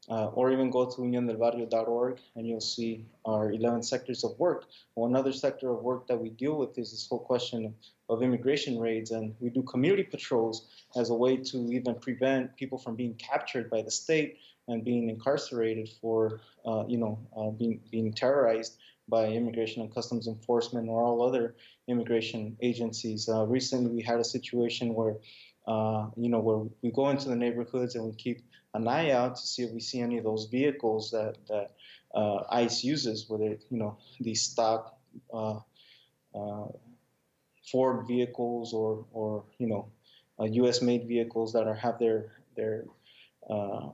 Or even go to uniondelbarrio.org and you'll see our 11 sectors of work. One other sector of work that we deal with is this whole question of immigration raids, and we do community patrols as a way to even prevent people from being captured by the state and being incarcerated for, being terrorized by Immigration and Customs Enforcement or all other immigration agencies. Recently, we had a situation where, where we go into the neighborhoods and we keep an eye out to see if we see any of those vehicles that ICE uses, whether these stock Ford vehicles or U.S.-made vehicles that have their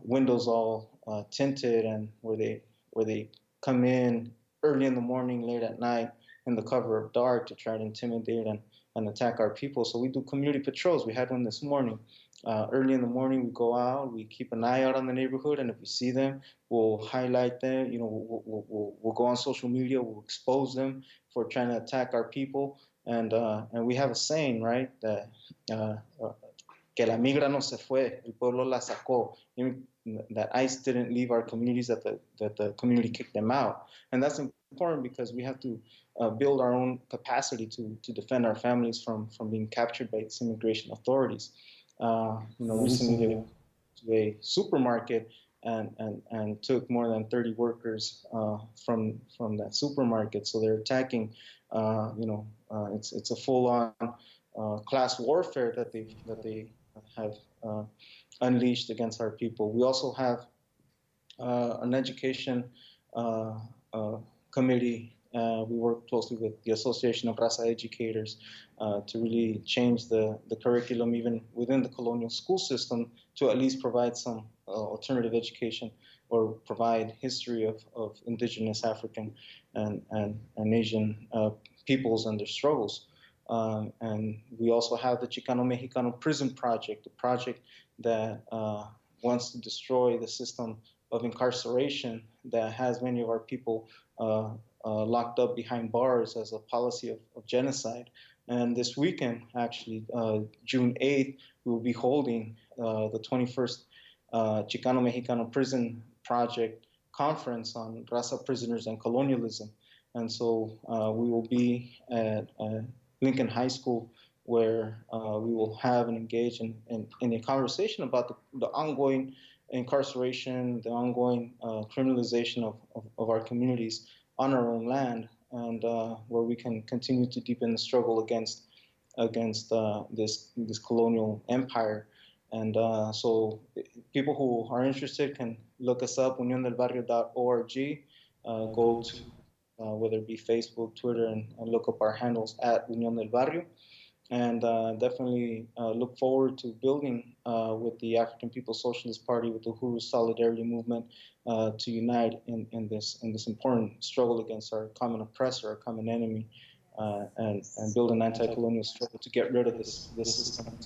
windows all tinted, and where they come in early in the morning, late at night, in the cover of dark to try to intimidate and attack our people. So we do community patrols. We had one this morning. Early in the morning, we go out, we keep an eye out on the neighborhood, and if we see them, we'll highlight them. We'll go on social media, we'll expose them for trying to attack our people, and we have a saying, right, that que la migra no se fue, el pueblo la sacó. That ICE didn't leave our communities, that the community kicked them out, and that's important because we have to build our own capacity to defend our families from being captured by its immigration authorities. Recently they went to a supermarket and took more than 30 workers from that supermarket. So they're attacking. It's a full-on class warfare that they have unleashed against our people. We also have an education committee. We work closely with the Association of Raza Educators to really change the curriculum even within the colonial school system to at least provide some alternative education or provide history of indigenous African and Asian peoples and their struggles. And we also have the Chicano-Mexicano Prison Project, a project that wants to destroy the system of incarceration that has many of our people locked up behind bars as a policy of genocide. And this weekend, actually, June 8th, we will be holding the 21st Chicano-Mexicano Prison Project Conference on Raza Prisoners and Colonialism. And so we will be at Lincoln High School, where we will have and engage in a conversation about the ongoing incarceration, the ongoing criminalization of our communities on our own land, and where we can continue to deepen the struggle against this colonial empire. And so people who are interested can look us up, uniondelbarrio.org, go to whether it be Facebook, Twitter, and look up our handles at Unión del Barrio. And definitely look forward to building with the African People's Socialist Party, with the Uhuru Solidarity Movement, to unite in this important struggle against our common oppressor, our common enemy, and build an anti-colonial struggle to get rid of this system.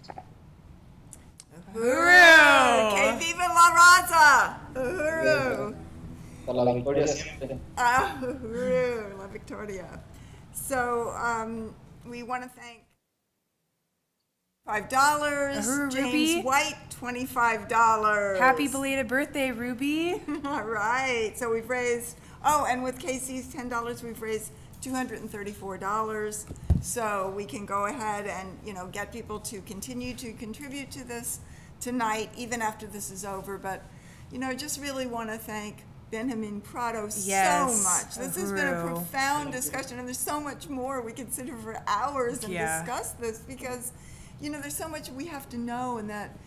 Uhuru! Que viva la raza! Uhuru! La victoria siempre. Uhuru! La Victoria. So we want to thank $5. Uhuru, James Ruby. White, $25. Happy belated birthday, Ruby. All right. So we've raised, oh, and with Casey's $10, we've raised $234. So we can go ahead and, get people to continue to contribute to this tonight, even after this is over. But, just really want to thank Benjamín Prado Yes, so much. This has been a Uhuru. profound discussion, and there's so much more. We could sit here for hours and Yeah. discuss this because, there's so much we have to know, and that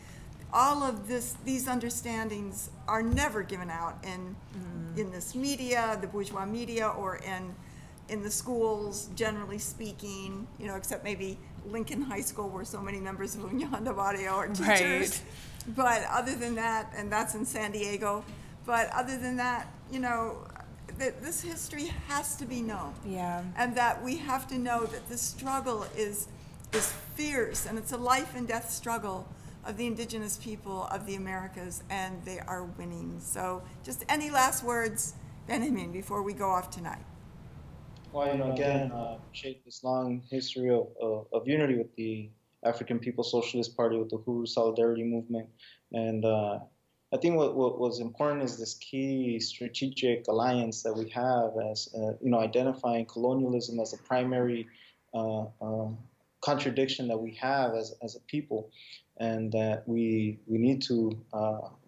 all of these understandings are never given out in this media, the bourgeois media, or in the schools, generally speaking, except maybe Lincoln High School, where so many members of Unión del Barrio are teachers. Right. But other than that, and that's in San Diego, but other than that, that this history has to be known. Yeah. And that we have to know that this struggle is fierce, and it's a life and death struggle of the indigenous people of the Americas, and they are winning. So just any last words, Benjamín, before we go off tonight? Well, again, appreciate this long history of unity with the African People's Socialist Party, with the Uhuru Solidarity Movement. And I think what was important is this key strategic alliance that we have as, identifying colonialism as a primary contradiction that we have as a people, and that we need to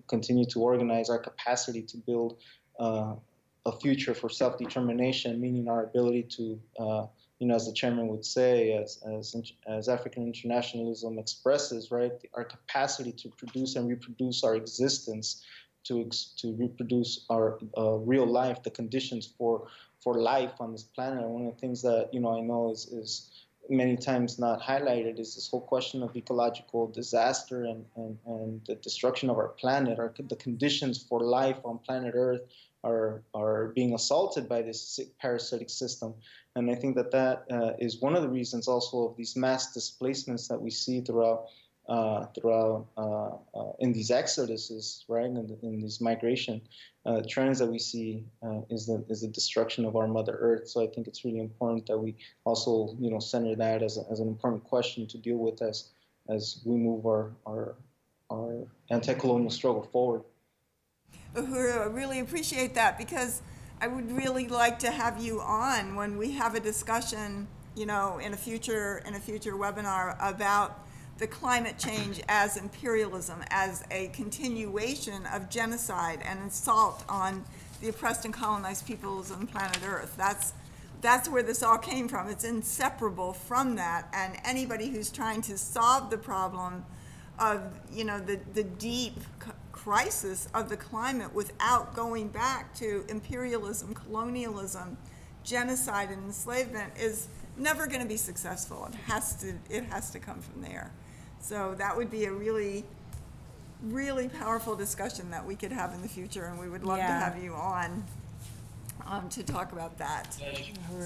continue to organize our capacity to build a future for self-determination, meaning our ability to, as the chairman would say, as African internationalism expresses, right, our capacity to produce and reproduce our existence, to reproduce our real life, the conditions for life on this planet. And one of the things that I know is many times not highlighted is this whole question of ecological disaster and the destruction of our planet. The conditions for life on planet Earth are being assaulted by this sick parasitic system. And I think that is one of the reasons also of these mass displacements that we see throughout in these exoduses, right, in these migration trends that we see is the destruction of our Mother Earth. So I think it's really important that we also center that as an important question to deal with as we move our anti-colonial struggle forward. Uhuru, I really appreciate that, because I would really like to have you on when we have a discussion, in a future webinar about the climate change as imperialism, as a continuation of genocide and assault on the oppressed and colonized peoples on planet Earth. That's where this all came from. It's inseparable from that, and anybody who's trying to solve the problem of the deep crisis of the climate without going back to imperialism, colonialism, genocide, and enslavement is never going to be successful. It has to come from there. So that would be a really, really powerful discussion that we could have in the future, and we would love to have you on to talk about that soon. All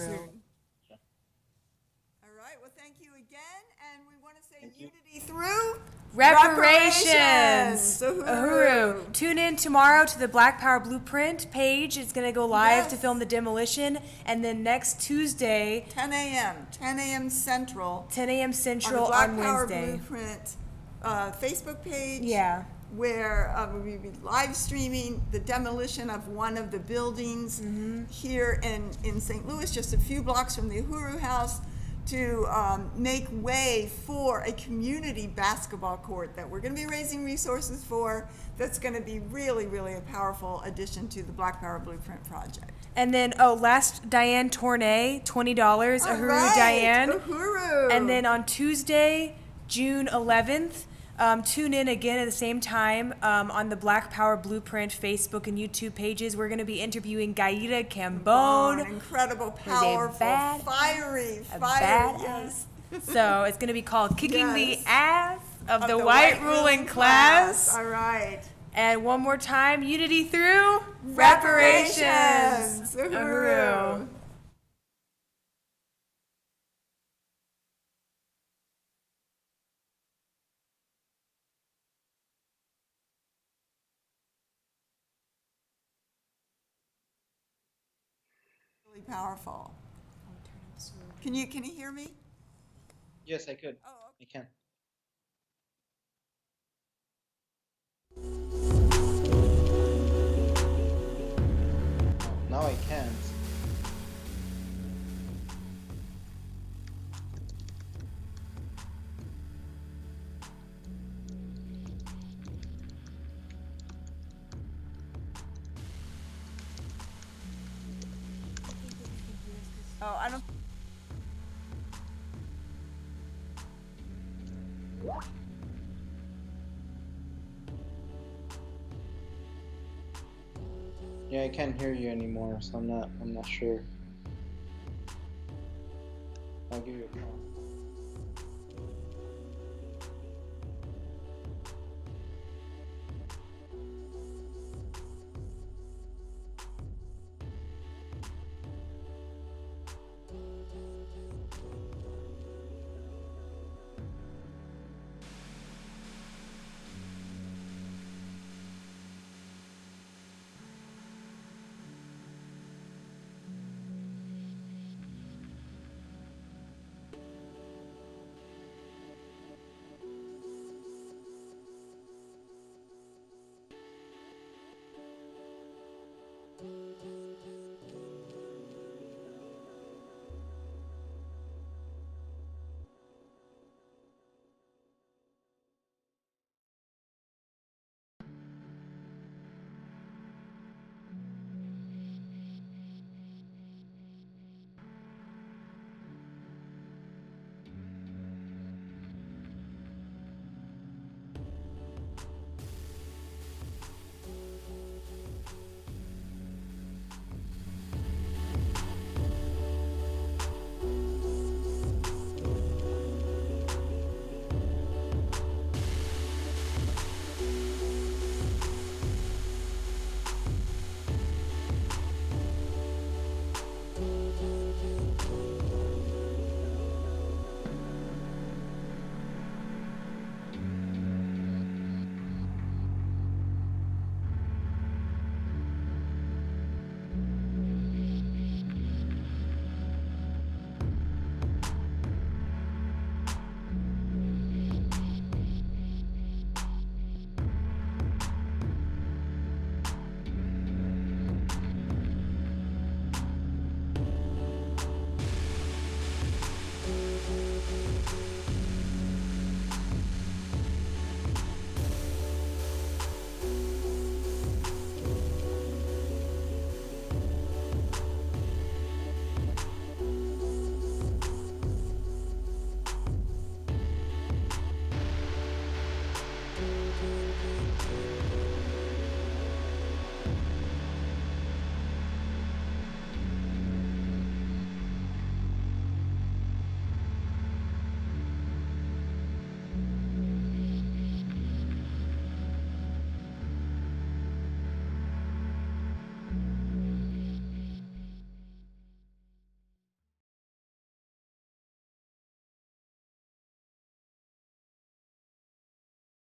right. Well, thank you again, and we want to say unity through Reparations. Uhuru. Tune in tomorrow to the Black Power Blueprint page. It's going to go live to Yes. film the demolition. And then next Tuesday, 10 a.m. Central. 10 a.m. Central Black on Power Wednesday. Blueprint Facebook page. Yeah. Where we'll be live streaming the demolition of one of the buildings here in St. Louis, just a few blocks from the Uhuru House, to make way for a community basketball court that we're going to be raising resources for. That's going to be really, really a powerful addition to the Black Power Blueprint project. And then, last Diane Tournay, $20. Uhuru right. Diane. Uhuru. And then on Tuesday, June 11th, tune in again at the same time on the Black Power Blueprint Facebook and YouTube pages. We're going to be interviewing Gaida Cambone. An incredible, powerful, fiery. Badass. So it's going to be called Kicking the Ass of the White Ruling Class. All right. And one more time, unity through reparations. Uhuru. Really powerful. Can you hear me? Yes, I could. Oh, okay. I can. Oh, I don't. Yeah, I can't hear you anymore, so I'm not sure. I'll give you a call.